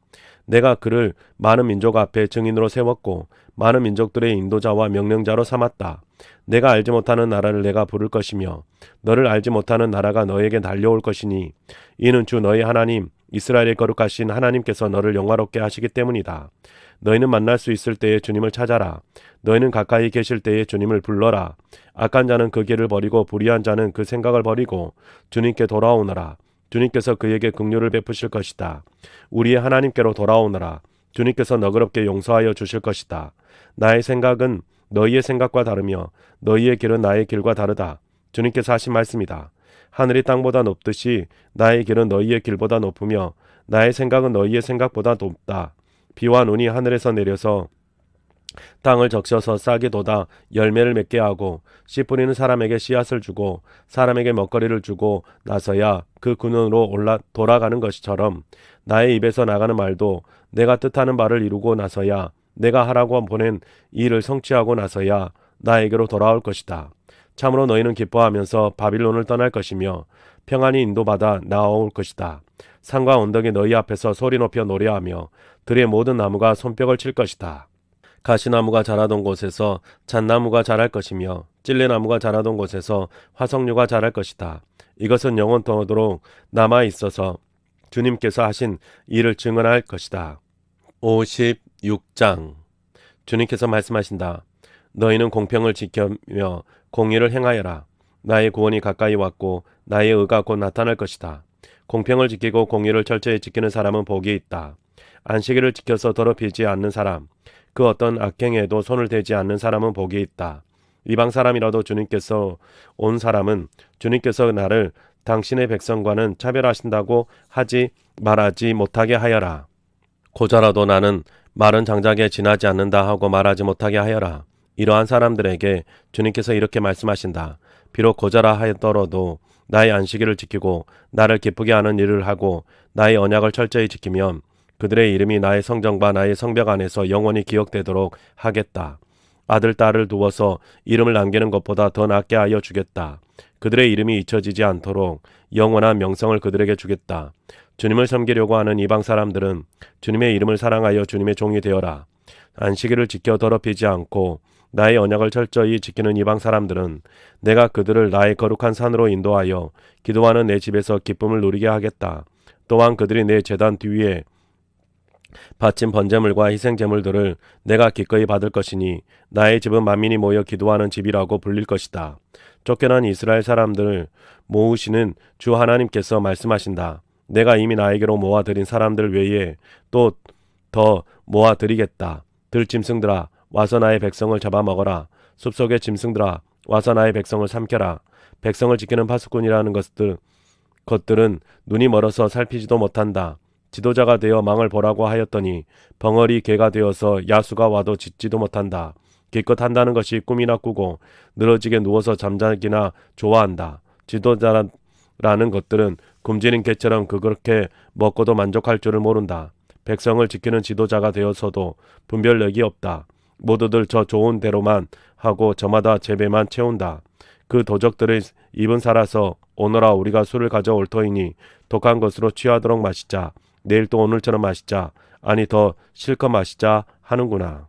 내가 그를 많은 민족 앞에 증인으로 세웠고 많은 민족들의 인도자와 명령자로 삼았다. 내가 알지 못하는 나라를 내가 부를 것이며 너를 알지 못하는 나라가 너에게 달려올 것이니 이는 주 너희 하나님 이스라엘의 거룩하신 하나님께서 너를 영화롭게 하시기 때문이다. 너희는 만날 수 있을 때에 주님을 찾아라. 너희는 가까이 계실 때에 주님을 불러라. 악한 자는 그 길을 버리고 불의한 자는 그 생각을 버리고 주님께 돌아오너라. 주님께서 그에게 긍휼을 베푸실 것이다. 우리의 하나님께로 돌아오너라. 주님께서 너그럽게 용서하여 주실 것이다. 나의 생각은 너희의 생각과 다르며 너희의 길은 나의 길과 다르다. 주님께서 하신 말씀이다. 하늘이 땅보다 높듯이 나의 길은 너희의 길보다 높으며 나의 생각은 너희의 생각보다 높다. 비와 눈이 하늘에서 내려서 땅을 적셔서 싹이 돋아 열매를 맺게 하고 씨 뿌리는 사람에게 씨앗을 주고 사람에게 먹거리를 주고 나서야 그 군으로 돌아가는 것처럼 나의 입에서 나가는 말도 내가 뜻하는 바를 이루고 나서야 내가 하라고 보낸 일을 성취하고 나서야 나에게로 돌아올 것이다. 참으로 너희는 기뻐하면서 바빌론을 떠날 것이며 평안히 인도받아 나올 것이다. 산과 언덕이 너희 앞에서 소리 높여 노래하며 들의 모든 나무가 손뼉을 칠 것이다. 가시나무가 자라던 곳에서 잣나무가 자랄 것이며 찔레나무가 자라던 곳에서 화석류가 자랄 것이다. 이것은 영원토록 남아 있어서 주님께서 하신 일을 증언할 것이다. 56장 주님께서 말씀하신다. 너희는 공평을 지키며 공의를 행하여라. 나의 구원이 가까이 왔고 나의 의가 곧 나타날 것이다. 공평을 지키고 공의를 철저히 지키는 사람은 복이 있다. 안식일을 지켜서 더럽히지 않는 사람, 그 어떤 악행에도 손을 대지 않는 사람은 복이 있다. 이방 사람이라도 주님께서 온 사람은 주님께서 나를 당신의 백성과는 차별하신다고 말하지 못하게 하여라. 고자라도 나는 마른 장작에 지나지 않는다 하고 말하지 못하게 하여라. 이러한 사람들에게 주님께서 이렇게 말씀하신다. 비록 고자라 하더라도 나의 안식일을 지키고 나를 기쁘게 하는 일을 하고 나의 언약을 철저히 지키면 그들의 이름이 나의 성전과 나의 성벽 안에서 영원히 기억되도록 하겠다. 아들, 딸을 두어서 이름을 남기는 것보다 더 낫게 하여 주겠다. 그들의 이름이 잊혀지지 않도록 영원한 명성을 그들에게 주겠다. 주님을 섬기려고 하는 이방 사람들은 주님의 이름을 사랑하여 주님의 종이 되어라. 안식일을 지켜 더럽히지 않고 나의 언약을 철저히 지키는 이방 사람들은 내가 그들을 나의 거룩한 산으로 인도하여 기도하는 내 집에서 기쁨을 누리게 하겠다. 또한 그들이 내 제단 뒤에 바친 번제물과 희생제물들을 내가 기꺼이 받을 것이니 나의 집은 만민이 모여 기도하는 집이라고 불릴 것이다. 쫓겨난 이스라엘 사람들을 모으시는 주 하나님께서 말씀하신다. 내가 이미 나에게로 모아들인 사람들 외에 또 더 모아드리겠다. 들짐승들아 와서 나의 백성을 잡아먹어라. 숲속의 짐승들아 와서 나의 백성을 삼켜라. 백성을 지키는 파수꾼이라는 것들은 눈이 멀어서 살피지도 못한다. 지도자가 되어 망을 보라고 하였더니 벙어리 개가 되어서 야수가 와도 짖지도 못한다. 기껏 한다는 것이 꿈이나 꾸고 늘어지게 누워서 잠자기나 좋아한다. 지도자라는 것들은 굶주린 개처럼 그렇게 먹고도 만족할 줄을 모른다. 백성을 지키는 지도자가 되어서도 분별력이 없다. 모두들 저 좋은 대로만 하고 저마다 제 배만 채운다. 그 도적들의 입은 살아서 오너라 우리가 술을 가져올 터이니 독한 것으로 취하도록 마시자. 내일 또 오늘처럼 마시자. 아니 더 실컷 마시자 하는구나.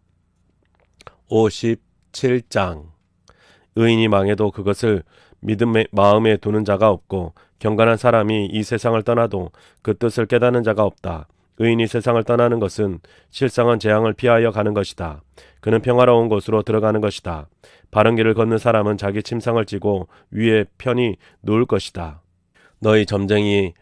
57장 의인이 망해도 그것을 마음에 두는 자가 없고 경건한 사람이 이 세상을 떠나도 그 뜻을 깨닫는 자가 없다. 의인이 세상을 떠나는 것은 실상은 재앙을 피하여 가는 것이다. 그는 평화로운 곳으로 들어가는 것이다. 바른 길을 걷는 사람은 자기 침상을 지고 위에 편히 누울 것이다. 너희 점쟁이의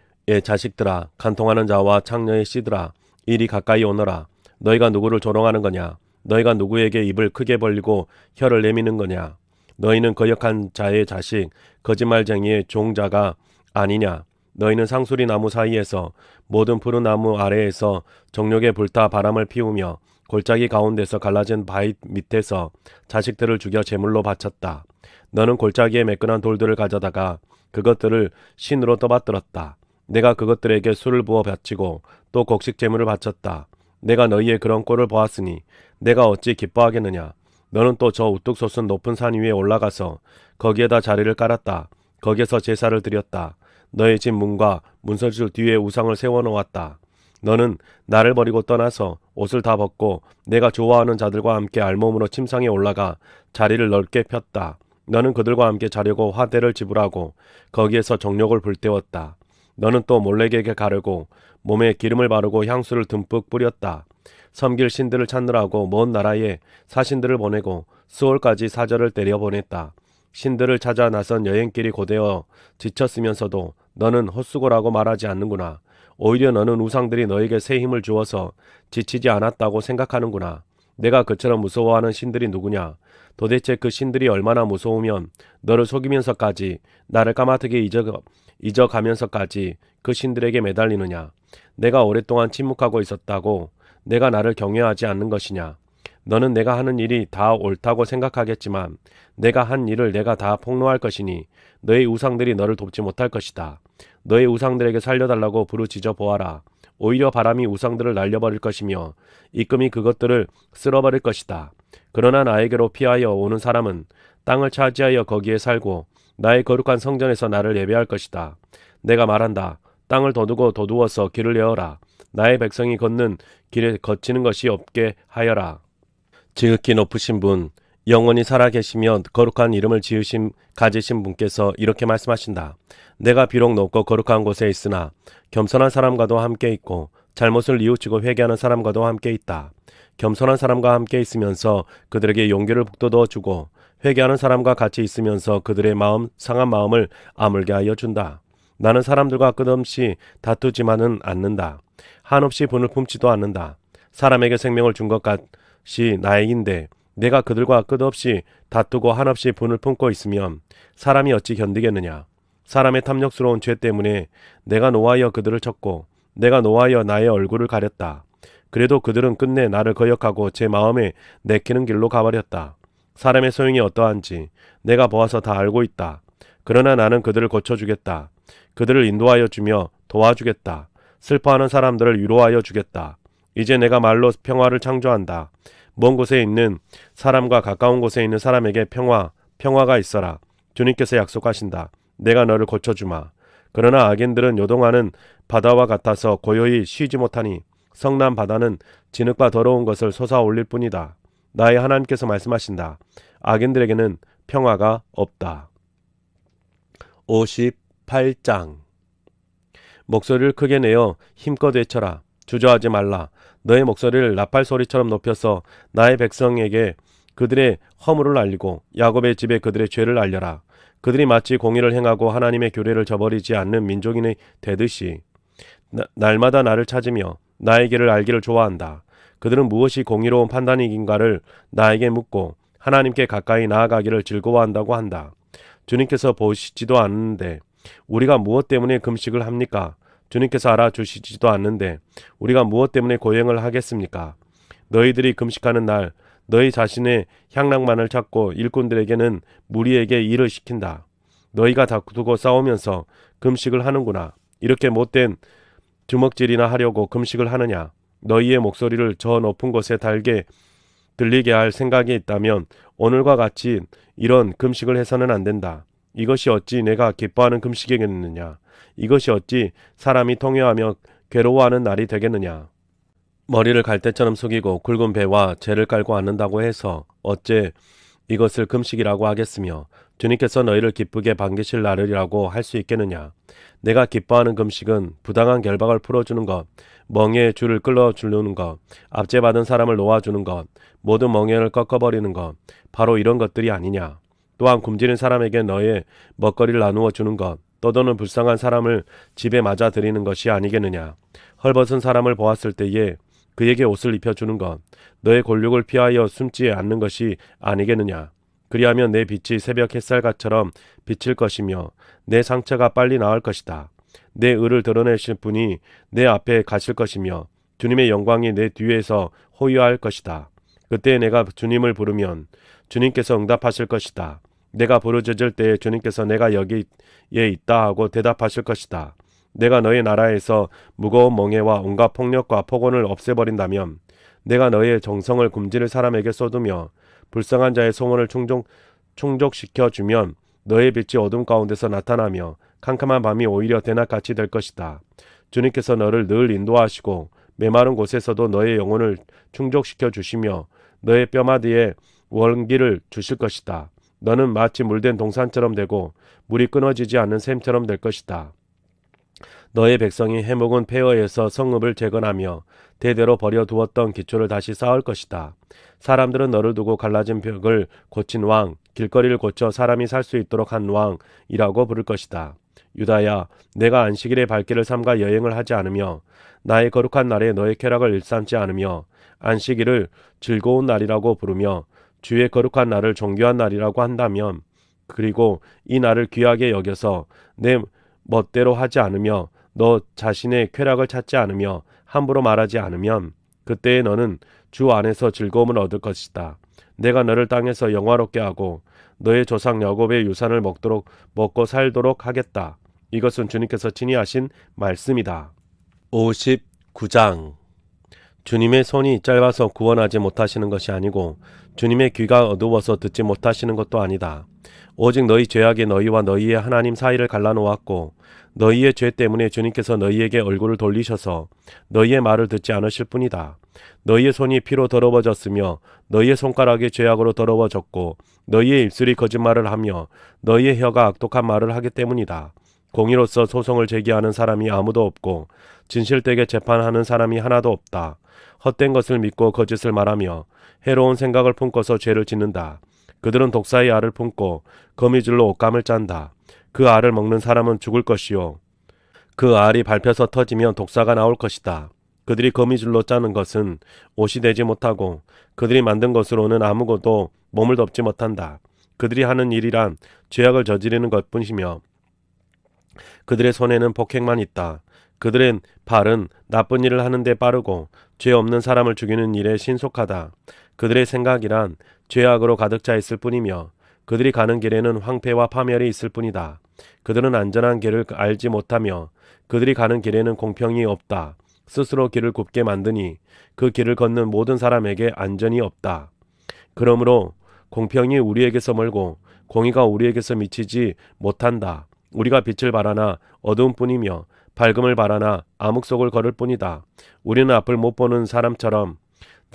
자식들아 간통하는 자와 창녀의 씨들아 이리 가까이 오너라. 너희가 누구를 조롱하는 거냐? 너희가 누구에게 입을 크게 벌리고 혀를 내미는 거냐? 너희는 거역한 자의 자식 거짓말쟁이의 종자가 아니냐? 너희는 상수리 나무 사이에서 모든 푸른 나무 아래에서 정욕에 불타 바람을 피우며 골짜기 가운데서 갈라진 바위 밑에서 자식들을 죽여 제물로 바쳤다. 너는 골짜기에 매끈한 돌들을 가져다가 그것들을 신으로 떠받들었다. 내가 그것들에게 술을 부어 바치고 또 곡식 제물을 바쳤다. 내가 너희의 그런 꼴을 보았으니 내가 어찌 기뻐하겠느냐. 너는 또 저 우뚝 솟은 높은 산 위에 올라가서 거기에다 자리를 깔았다. 거기에서 제사를 드렸다. 너의 집 문과 문설주 뒤에 우상을 세워놓았다. 너는 나를 버리고 떠나서 옷을 다 벗고 내가 좋아하는 자들과 함께 알몸으로 침상에 올라가 자리를 넓게 폈다. 너는 그들과 함께 자려고 화대를 지불하고 거기에서 정욕을 불태웠다. 너는 또 몰렉에게 가르고 몸에 기름을 바르고 향수를 듬뿍 뿌렸다. 섬길 신들을 찾느라고 먼 나라에 사신들을 보내고 수월까지 사절을 때려보냈다. 신들을 찾아 나선 여행길이 고되어 지쳤으면서도 너는 헛수고라고 말하지 않는구나. 오히려 너는 우상들이 너에게 새 힘을 주어서 지치지 않았다고 생각하는구나. 내가 그처럼 무서워하는 신들이 누구냐? 도대체 그 신들이 얼마나 무서우면 너를 속이면서까지 나를 까마득히 잊어가면서까지 그 신들에게 매달리느냐? 내가 오랫동안 침묵하고 있었다고 내가 나를 경외하지 않는 것이냐? 너는 내가 하는 일이 다 옳다고 생각하겠지만 내가 한 일을 내가 다 폭로할 것이니 너의 우상들이 너를 돕지 못할 것이다. 너의 우상들에게 살려달라고 부르짖어 보아라. 오히려 바람이 우상들을 날려버릴 것이며 이끔이 그것들을 쓸어버릴 것이다. 그러나 나에게로 피하여 오는 사람은 땅을 차지하여 거기에 살고 나의 거룩한 성전에서 나를 예배할 것이다. 내가 말한다. 땅을 도두어서 길을 내어라. 나의 백성이 걷는 길에 거치는 것이 없게 하여라. 지극히 높으신 분, 영원히 살아계시며 거룩한 이름을 가지신 분께서 이렇게 말씀하신다. 내가 비록 높고 거룩한 곳에 있으나 겸손한 사람과도 함께 있고 잘못을 뉘우치고 회개하는 사람과도 함께 있다. 겸손한 사람과 함께 있으면서 그들에게 용기를 북돋워 주고 회개하는 사람과 같이 있으면서 그들의 상한 마음을 아물게 하여 준다. 나는 사람들과 끝없이 다투지만은 않는다. 한없이 분을 품지도 않는다. 사람에게 생명을 준 것 같이 나에게인데 내가 그들과 끝없이 다투고 한없이 분을 품고 있으면 사람이 어찌 견디겠느냐. 사람의 탐욕스러운 죄 때문에 내가 노하여 그들을 쳤고 내가 노하여 나의 얼굴을 가렸다. 그래도 그들은 끝내 나를 거역하고 제 마음에 내키는 길로 가버렸다. 사람의 소용이 어떠한지 내가 보아서 다 알고 있다. 그러나 나는 그들을 고쳐주겠다. 그들을 인도하여 주며 도와주겠다. 슬퍼하는 사람들을 위로하여 주겠다. 이제 내가 말로 평화를 창조한다. 먼 곳에 있는 사람과 가까운 곳에 있는 사람에게 평화가 있어라. 주님께서 약속하신다. 내가 너를 고쳐주마. 그러나 악인들은 요동하는 바다와 같아서 고요히 쉬지 못하니 성난 바다는 진흙과 더러운 것을 솟아올릴 뿐이다. 나의 하나님께서 말씀하신다. 악인들에게는 평화가 없다. 58장. 목소리를 크게 내어 힘껏 외쳐라. 주저하지 말라. 너의 목소리를 나팔 소리처럼 높여서 나의 백성에게 그들의 허물을 알리고 야곱의 집에 그들의 죄를 알려라. 그들이 마치 공의를 행하고 하나님의 규례를 저버리지 않는 민족인이 되듯이 날마다 나를 찾으며 나의 길을 알기를 좋아한다. 그들은 무엇이 공의로운 판단이긴가를 나에게 묻고 하나님께 가까이 나아가기를 즐거워한다고 한다. 주님께서 보시지도 않는데 우리가 무엇 때문에 금식을 합니까? 주님께서 알아주시지도 않는데 우리가 무엇 때문에 고행을 하겠습니까? 너희들이 금식하는 날 너희 자신의 향락만을 찾고 일꾼들에게는 무리에게 일을 시킨다. 너희가 다투고 싸우면서 금식을 하는구나. 이렇게 못된 주먹질이나 하려고 금식을 하느냐? 너희의 목소리를 저 높은 곳에 들리게 할 생각이 있다면 오늘과 같이 이런 금식을 해서는 안 된다. 이것이 어찌 내가 기뻐하는 금식이겠느냐? 이것이 어찌 사람이 통회하며 괴로워하는 날이 되겠느냐? 머리를 갈대처럼 숙이고 굵은 배와 재를 깔고 앉는다고 해서 어째 이것을 금식이라고 하겠으며 주님께서 너희를 기쁘게 반기실 날이라고 할 수 있겠느냐? 내가 기뻐하는 금식은 부당한 결박을 풀어주는 것, 멍에의 줄을 끌어주는 것, 압제받은 사람을 놓아주는 것, 모든 멍에를 꺾어버리는 것, 바로 이런 것들이 아니냐? 또한 굶주린 사람에게 너의 먹거리를 나누어 주는 것, 떠도는 불쌍한 사람을 집에 맞아들이는 것이 아니겠느냐? 헐벗은 사람을 보았을 때에 그에게 옷을 입혀주는 것, 너의 골육을 피하여 숨지 않는 것이 아니겠느냐? 그리하면 내 빛이 새벽 햇살같처럼 비칠 것이며 내 상처가 빨리 나을 것이다. 내 의를 드러내실 분이 내 앞에 가실 것이며 주님의 영광이 내 뒤에서 호위할 것이다. 그때 내가 주님을 부르면 주님께서 응답하실 것이다. 내가 부르짖을 때에 주님께서 내가 여기에 있다 하고 대답하실 것이다. 내가 너의 나라에서 무거운 멍에와 온갖 폭력과 폭언을 없애버린다면 내가 너의 정성을 굶주릴 사람에게 쏟으며 불쌍한 자의 소원을 충족시켜 주면 너의 빛이 어둠 가운데서 나타나며 캄캄한 밤이 오히려 대낮같이 될 것이다. 주님께서 너를 늘 인도하시고 메마른 곳에서도 너의 영혼을 충족시켜 주시며 너의 뼈마디에 원기를 주실 것이다. 너는 마치 물된 동산처럼 되고 물이 끊어지지 않는 샘처럼 될 것이다. 너의 백성이 해묵은 폐허에서 성읍을 재건하며 대대로 버려두었던 기초를 다시 쌓을 것이다. 사람들은 너를 두고 갈라진 벽을 고친 왕, 길거리를 고쳐 사람이 살 수 있도록 한 왕이라고 부를 것이다. 유다야, 내가 안식일에 발길을 삼가 여행을 하지 않으며 나의 거룩한 날에 너의 쾌락을 일삼지 않으며 안식일을 즐거운 날이라고 부르며 주의 거룩한 날을 존귀한 날이라고 한다면, 그리고 이 날을 귀하게 여겨서 내 멋대로 하지 않으며 너 자신의 쾌락을 찾지 않으며 함부로 말하지 않으면 그때에 너는 주 안에서 즐거움을 얻을 것이다. 내가 너를 땅에서 영화롭게 하고 너의 조상 야곱의 유산을 먹고 살도록 하겠다. 이것은 주님께서 친히 하신 말씀이다. 59장. 주님의 손이 짧아서 구원하지 못하시는 것이 아니고 주님의 귀가 어두워서 듣지 못하시는 것도 아니다. 오직 너희 죄악이 너희와 너희의 하나님 사이를 갈라놓았고 너희의 죄 때문에 주님께서 너희에게 얼굴을 돌리셔서 너희의 말을 듣지 않으실 뿐이다. 너희의 손이 피로 더러워졌으며 너희의 손가락이 죄악으로 더러워졌고 너희의 입술이 거짓말을 하며 너희의 혀가 악독한 말을 하기 때문이다. 공의로서 소송을 제기하는 사람이 아무도 없고 진실되게 재판하는 사람이 하나도 없다. 헛된 것을 믿고 거짓을 말하며 해로운 생각을 품고서 죄를 짓는다. 그들은 독사의 알을 품고 거미줄로 옷감을 짠다. 그 알을 먹는 사람은 죽을 것이요 그 알이 밟혀서 터지면 독사가 나올 것이다. 그들이 거미줄로 짜는 것은 옷이 되지 못하고 그들이 만든 것으로는 아무것도 몸을 덮지 못한다. 그들이 하는 일이란 죄악을 저지르는 것뿐이며 그들의 손에는 폭행만 있다. 그들의 발은 나쁜 일을 하는데 빠르고 죄 없는 사람을 죽이는 일에 신속하다. 그들의 생각이란 죄악으로 가득 차 있을 뿐이며 그들이 가는 길에는 황폐와 파멸이 있을 뿐이다. 그들은 안전한 길을 알지 못하며 그들이 가는 길에는 공평이 없다. 스스로 길을 굽게 만드니 그 길을 걷는 모든 사람에게 안전이 없다. 그러므로 공평이 우리에게서 멀고 공의가 우리에게서 미치지 못한다. 우리가 빛을 바라나 어두운 뿐이며 밝음을 바라나 암흑 속을 걸을 뿐이다. 우리는 앞을 못 보는 사람처럼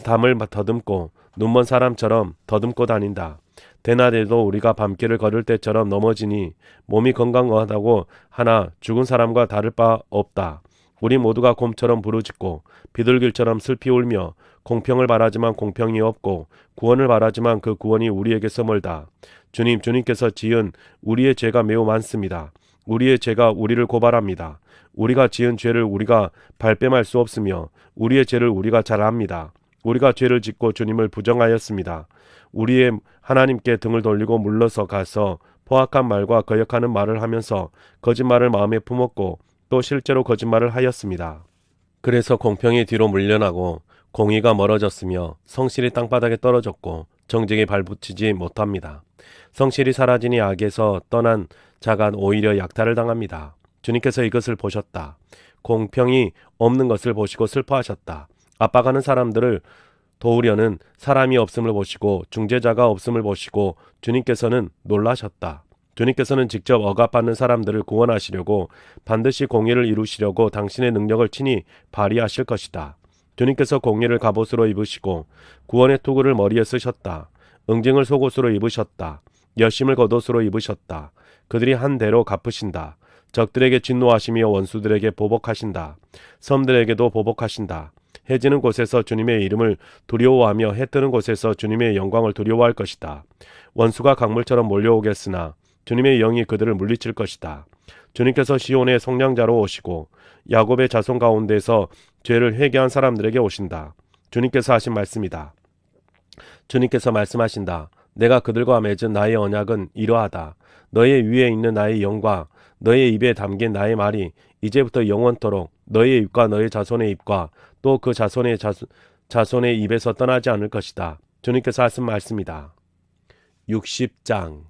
담을 더듬고 눈먼 사람처럼 더듬고 다닌다. 대낮에도 우리가 밤길을 걸을 때처럼 넘어지니 몸이 건강하다고 하나 죽은 사람과 다를 바 없다. 우리 모두가 곰처럼 부르짖고 비둘기처럼 슬피 울며 공평을 바라지만 공평이 없고 구원을 바라지만 그 구원이 우리에게서 멀다. 주님께서 지은 우리의 죄가 매우 많습니다. 우리의 죄가 우리를 고발합니다. 우리가 지은 죄를 우리가 발뺌할 수 없으며 우리의 죄를 우리가 잘 압니다. 우리가 죄를 짓고 주님을 부정하였습니다. 우리의 하나님께 등을 돌리고 물러서 가서 포악한 말과 거역하는 말을 하면서 거짓말을 마음에 품었고 또 실제로 거짓말을 하였습니다. 그래서 공평이 뒤로 물러나고 공의가 멀어졌으며 성실이 땅바닥에 떨어졌고 정직이 발붙이지 못합니다. 성실이 사라지니 악에서 떠난 자가 오히려 약탈을 당합니다. 주님께서 이것을 보셨다. 공평이 없는 것을 보시고 슬퍼하셨다. 압박하는 사람들을 도우려는 사람이 없음을 보시고 중재자가 없음을 보시고 주님께서는 놀라셨다. 주님께서는 직접 억압받는 사람들을 구원하시려고 반드시 공의를 이루시려고 당신의 능력을 친히 발휘하실 것이다. 주님께서 공의를 갑옷으로 입으시고 구원의 투구를 머리에 쓰셨다. 응징을 속옷으로 입으셨다. 열심을 겉옷으로 입으셨다. 그들이 한 대로 갚으신다. 적들에게 진노하시며 원수들에게 보복하신다. 섬들에게도 보복하신다. 해 지는 곳에서 주님의 이름을 두려워하며 해 뜨는 곳에서 주님의 영광을 두려워할 것이다. 원수가 강물처럼 몰려오겠으나 주님의 영이 그들을 물리칠 것이다. 주님께서 시온의 속량자로 오시고 야곱의 자손 가운데서 죄를 회개한 사람들에게 오신다. 주님께서 하신 말씀이다. 주님께서 말씀하신다. 내가 그들과 맺은 나의 언약은 이러하다. 너의 위에 있는 나의 영과 너의 입에 담긴 나의 말이 이제부터 영원토록 너의 입과 너의 자손의 입과 또 그 자손의 입에서 떠나지 않을 것이다. 주님께서 하신 말씀이다. 60장.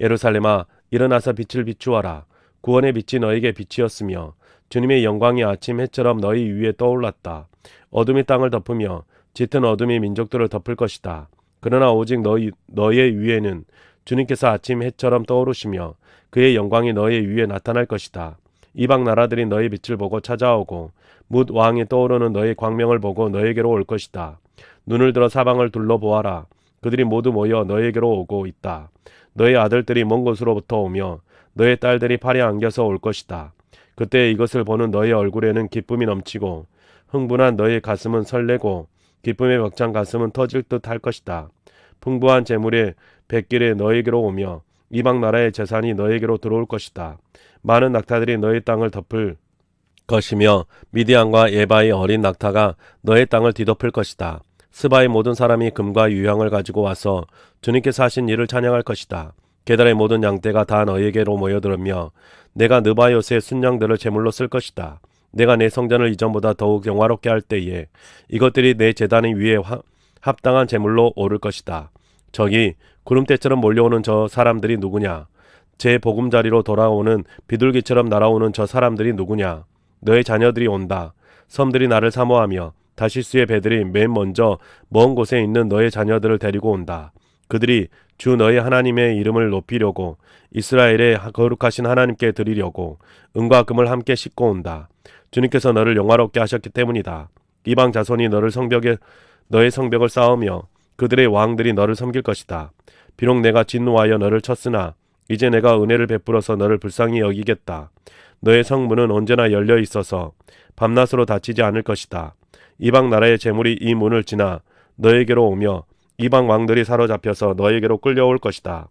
예루살렘아, 일어나서 빛을 비추어라. 구원의 빛이 너에게 빛이었으며 주님의 영광이 아침 해처럼 너희 위에 떠올랐다. 어둠이 땅을 덮으며 짙은 어둠이 민족들을 덮을 것이다. 그러나 오직 너의 위에는 주님께서 아침 해처럼 떠오르시며 그의 영광이 너의 위에 나타날 것이다. 이방 나라들이 너희 빛을 보고 찾아오고 뭇 왕이 떠오르는 너희 광명을 보고 너에게로 올 것이다. 눈을 들어 사방을 둘러보아라. 그들이 모두 모여 너에게로 오고 있다. 너희 아들들이 먼 곳으로부터 오며 너희 딸들이 팔에 안겨서 올 것이다. 그때 이것을 보는 너희 얼굴에는 기쁨이 넘치고 흥분한 너희 가슴은 설레고 기쁨에 벅찬 가슴은 터질 듯 할 것이다. 풍부한 재물의 백길에 너에게로 오며 이방 나라의 재산이 너에게로 들어올 것이다. 많은 낙타들이 너희 땅을 덮을 것이며 미디안과 예바의 어린 낙타가 너의 땅을 뒤덮을 것이다. 스바의 모든 사람이 금과 유향을 가지고 와서 주님께서 하신 일을 찬양할 것이다. 게달의 모든 양떼가 다 너에게로 모여들으며 내가 느바요스의 순양들을 제물로 쓸 것이다. 내가 내 성전을 이전보다 더욱 영화롭게 할 때에 이것들이 내 제단 위에 합당한 제물로 오를 것이다. 저기 구름대처럼 몰려오는 저 사람들이 누구냐? 제 보금자리로 돌아오는 비둘기처럼 날아오는 저 사람들이 누구냐? 너의 자녀들이 온다. 섬들이 나를 사모하며 다시스의 배들이 맨 먼저 먼 곳에 있는 너의 자녀들을 데리고 온다. 그들이 주 너희 하나님의 이름을 높이려고 이스라엘의 거룩하신 하나님께 드리려고 은과 금을 함께 싣고 온다. 주님께서 너를 영화롭게 하셨기 때문이다. 이방 자손이 너의 성벽을 쌓으며 그들의 왕들이 너를 섬길 것이다. 비록 내가 진노하여 너를 쳤으나 이제 내가 은혜를 베풀어서 너를 불쌍히 여기겠다. 너의 성문은 언제나 열려 있어서 밤낮으로 닫히지 않을 것이다. 이방 나라의 재물이 이 문을 지나 너에게로 오며 이방 왕들이 사로잡혀서 너에게로 끌려올 것이다.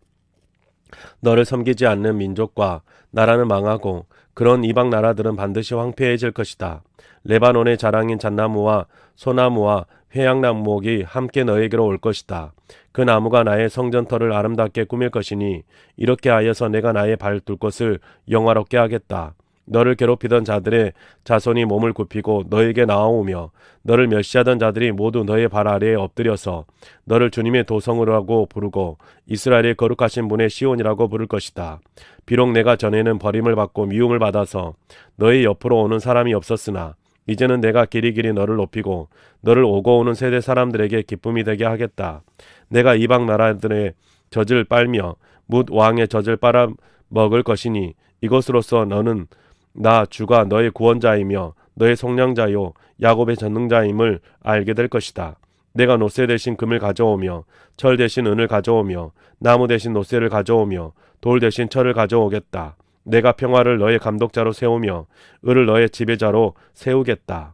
너를 섬기지 않는 민족과 나라는 망하고 그런 이방 나라들은 반드시 황폐해질 것이다. 레바논의 자랑인 잣나무와 소나무와 회양나무목이 함께 너에게로 올 것이다. 그 나무가 나의 성전터를 아름답게 꾸밀 것이니 이렇게 하여서 내가 나의 발 둘 곳을 영화롭게 하겠다. 너를 괴롭히던 자들의 자손이 몸을 굽히고 너에게 나아오며 너를 멸시하던 자들이 모두 너의 발 아래에 엎드려서 너를 주님의 도성이라고 부르고 이스라엘의 거룩하신 분의 시온이라고 부를 것이다. 비록 내가 전에는 버림을 받고 미움을 받아서 너의 옆으로 오는 사람이 없었으나 이제는 내가 길이길이 너를 높이고 너를 오고 오는 세대 사람들에게 기쁨이 되게 하겠다. 내가 이방 나라들의 젖을 빨며 뭇 왕의 젖을 빨아 먹을 것이니 이것으로써 너는 나 주가 너의 구원자이며 너의 속량자요 야곱의 전능자임을 알게 될 것이다. 내가 노새 대신 금을 가져오며 철 대신 은을 가져오며 나무 대신 노새를 가져오며 돌 대신 철을 가져오겠다. 내가 평화를 너의 감독자로 세우며 을을 너의 지배자로 세우겠다.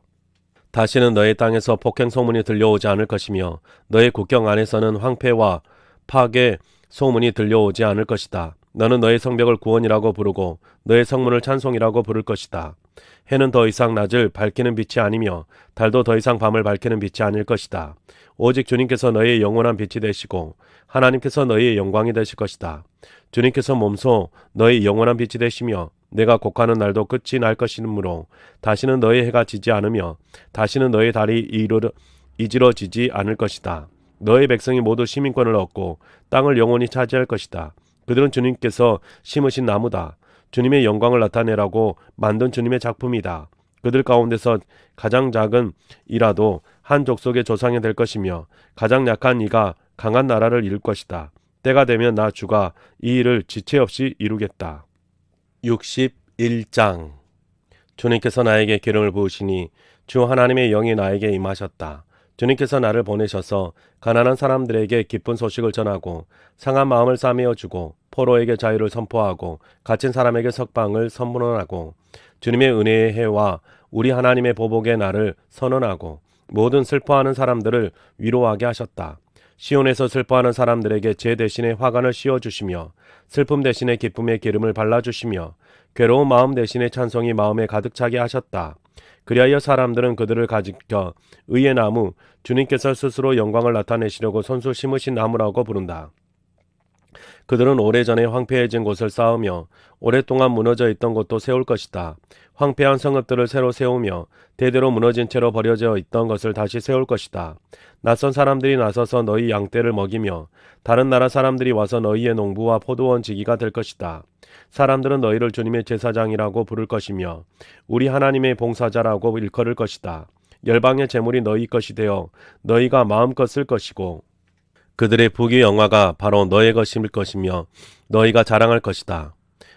다시는 너의 땅에서 폭행 소문이 들려오지 않을 것이며 너의 국경 안에서는 황폐와 파괴 소문이 들려오지 않을 것이다. 너는 너의 성벽을 구원이라고 부르고 너의 성문을 찬송이라고 부를 것이다. 해는 더 이상 낮을 밝히는 빛이 아니며 달도 더 이상 밤을 밝히는 빛이 아닐 것이다. 오직 주님께서 너의 영원한 빛이 되시고 하나님께서 너의 영광이 되실 것이다. 주님께서 몸소 너의 영원한 빛이 되시며 내가 곡하는 날도 끝이 날 것이므로 다시는 너의 해가 지지 않으며 다시는 너의 달이 이지러지지 않을 것이다. 너의 백성이 모두 시민권을 얻고 땅을 영원히 차지할 것이다. 그들은 주님께서 심으신 나무다. 주님의 영광을 나타내라고 만든 주님의 작품이다. 그들 가운데서 가장 작은 이라도 한 족속의 조상이 될 것이며 가장 약한 이가 강한 나라를 이룰 것이다. 때가 되면 나 주가 이 일을 지체 없이 이루겠다. 61장 주님께서 나에게 기름을 부으시니 주 하나님의 영이 나에게 임하셨다. 주님께서 나를 보내셔서 가난한 사람들에게 기쁜 소식을 전하고 상한 마음을 싸매어 주고 포로에게 자유를 선포하고 갇힌 사람에게 석방을 선언하고 주님의 은혜의 해와 우리 하나님의 보복의 날을 선언하고 모든 슬퍼하는 사람들을 위로하게 하셨다. 시온에서 슬퍼하는 사람들에게 제 대신에 화관을 씌워주시며 슬픔 대신에 기쁨의 기름을 발라주시며 괴로운 마음 대신에 찬송이 마음에 가득 차게 하셨다. 그리하여 사람들은 그들을 가지켜 의의 나무, 주님께서 스스로 영광을 나타내시려고 손수 심으신 나무라고 부른다. 그들은 오래전에 황폐해진 곳을 쌓으며 오랫동안 무너져 있던 곳도 세울 것이다. 황폐한 성읍들을 새로 세우며 대대로 무너진 채로 버려져 있던 것을 다시 세울 것이다. 낯선 사람들이 나서서 너희 양떼를 먹이며 다른 나라 사람들이 와서 너희의 농부와 포도원 지기가 될 것이다. 사람들은 너희를 주님의 제사장이라고 부를 것이며 우리 하나님의 봉사자라고 일컬을 것이다. 열방의 재물이 너희 것이 되어 너희가 마음껏 쓸 것이고 그들의 부귀 영화가 바로 너의 것일 것이며 너희가 자랑할 것이다.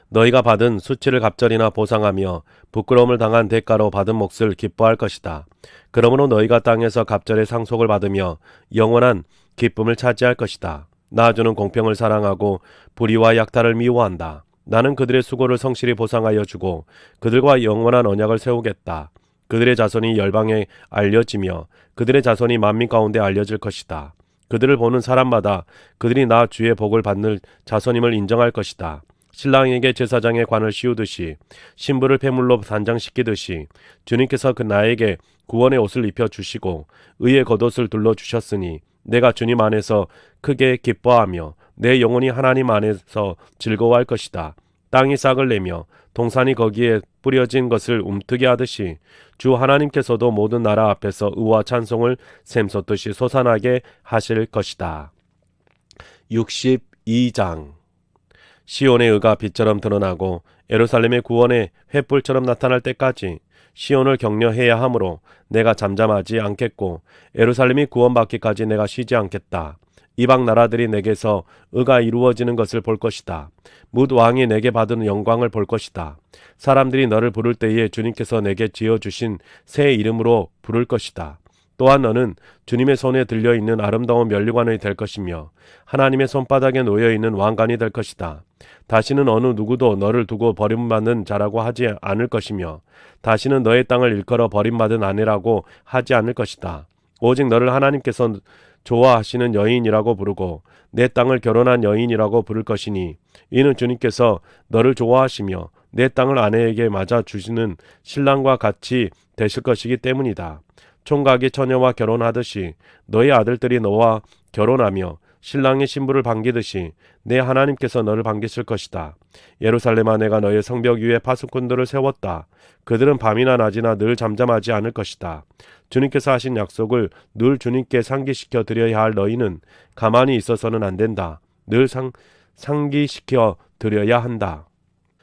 너희가 받은 수치를 갑절이나 보상하며 부끄러움을 당한 대가로 받은 몫을 기뻐할 것이다. 그러므로 너희가 땅에서 갑절의 상속을 받으며 영원한 기쁨을 차지할 것이다. 나 주는 공평을 사랑하고 불의와 약탈을 미워한다. 나는 그들의 수고를 성실히 보상하여 주고 그들과 영원한 언약을 세우겠다. 그들의 자손이 열방에 알려지며 그들의 자손이 만민 가운데 알려질 것이다. 그들을 보는 사람마다 그들이 나 주의 복을 받는 자손임을 인정할 것이다. 신랑에게 제사장의 관을 씌우듯이 신부를 폐물로 단장시키듯이 주님께서 나에게 구원의 옷을 입혀주시고 의의 겉옷을 둘러주셨으니 내가 주님 안에서 크게 기뻐하며 내 영혼이 하나님 안에서 즐거워할 것이다. 땅이 싹을 내며 동산이 거기에 뿌려진 것을 움트게 하듯이 주 하나님께서도 모든 나라 앞에서 의와 찬송을 샘솟듯이 솟아나게 하실 것이다. 62장 시온의 의가 빛처럼 드러나고 예루살렘의 구원의 횃불처럼 나타날 때까지 시온을 격려해야 하므로 내가 잠잠하지 않겠고 예루살렘이 구원받기까지 내가 쉬지 않겠다. 이방 나라들이 내게서 의가 이루어지는 것을 볼 것이다. 뭇 왕이 내게 받은 영광을 볼 것이다. 사람들이 너를 부를 때에 주님께서 내게 지어주신 새 이름으로 부를 것이다. 또한 너는 주님의 손에 들려있는 아름다운 면류관이 될 것이며 하나님의 손바닥에 놓여있는 왕관이 될 것이다. 다시는 어느 누구도 너를 두고 버림받는 자라고 하지 않을 것이며 다시는 너의 땅을 일컬어 버림받은 아내라고 하지 않을 것이다. 오직 너를 하나님께서 좋아하시는 여인이라고 부르고 내 땅을 결혼한 여인이라고 부를 것이니 이는 주님께서 너를 좋아하시며 내 땅을 아내에게 맞아 주시는 신랑과 같이 되실 것이기 때문이다. 총각이 처녀와 결혼하듯이 너의 아들들이 너와 결혼하며 신랑의 신부를 반기듯이 내 하나님께서 너를 반기실 것이다. 예루살렘아, 내가 너의 성벽 위에 파수꾼들을 세웠다. 그들은 밤이나 낮이나 늘 잠잠하지 않을 것이다. 주님께서 하신 약속을 늘 주님께 상기시켜 드려야 할 너희는 가만히 있어서는 안 된다. 늘 상기시켜 드려야 한다.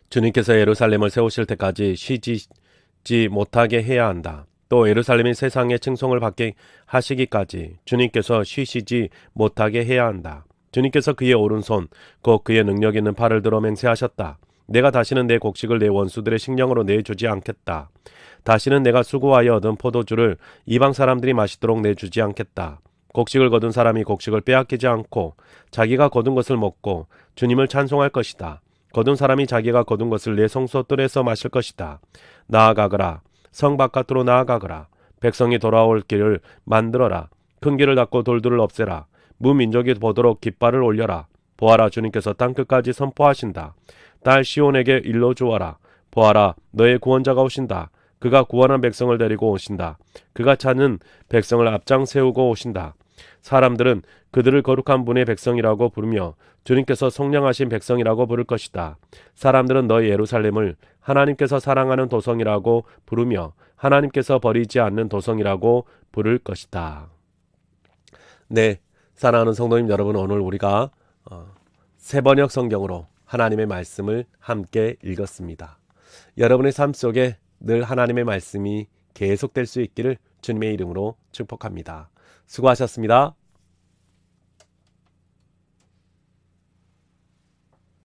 주님께서 예루살렘을 세우실 때까지 쉬지 못하게 해야 한다. 또 예루살렘이 세상의 칭송을 받게 하시기까지 주님께서 쉬시지 못하게 해야 한다. 주님께서 그의 오른손 곧 그의 능력 있는 팔을 들어 맹세하셨다. 내가 다시는 내 곡식을 내 원수들의 식량으로 내주지 않겠다. 다시는 내가 수고하여 얻은 포도주를 이방 사람들이 마시도록 내주지 않겠다. 곡식을 거둔 사람이 곡식을 빼앗기지 않고 자기가 거둔 것을 먹고 주님을 찬송할 것이다. 거둔 사람이 자기가 거둔 것을 내 성소뜰에서 마실 것이다. 나아가거라. 성 바깥으로 나아가거라. 백성이 돌아올 길을 만들어라. 큰 길을 닫고 돌들을 없애라. 무민족이 보도록 깃발을 올려라. 보아라, 주님께서 땅끝까지 선포하신다. 딸 시온에게 일러 주어라. 보아라, 너의 구원자가 오신다. 그가 구원한 백성을 데리고 오신다. 그가 찾는 백성을 앞장 세우고 오신다. 사람들은 그들을 거룩한 분의 백성이라고 부르며 주님께서 속량하신 백성이라고 부를 것이다. 사람들은 너희 예루살렘을 하나님께서 사랑하는 도성이라고 부르며 하나님께서 버리지 않는 도성이라고 부를 것이다. 네, 사랑하는 성도님 여러분, 오늘 우리가 새번역 성경으로 하나님의 말씀을 함께 읽었습니다. 여러분의 삶 속에 늘 하나님의 말씀이 계속될 수 있기를 주님의 이름으로 축복합니다. 수고하셨습니다.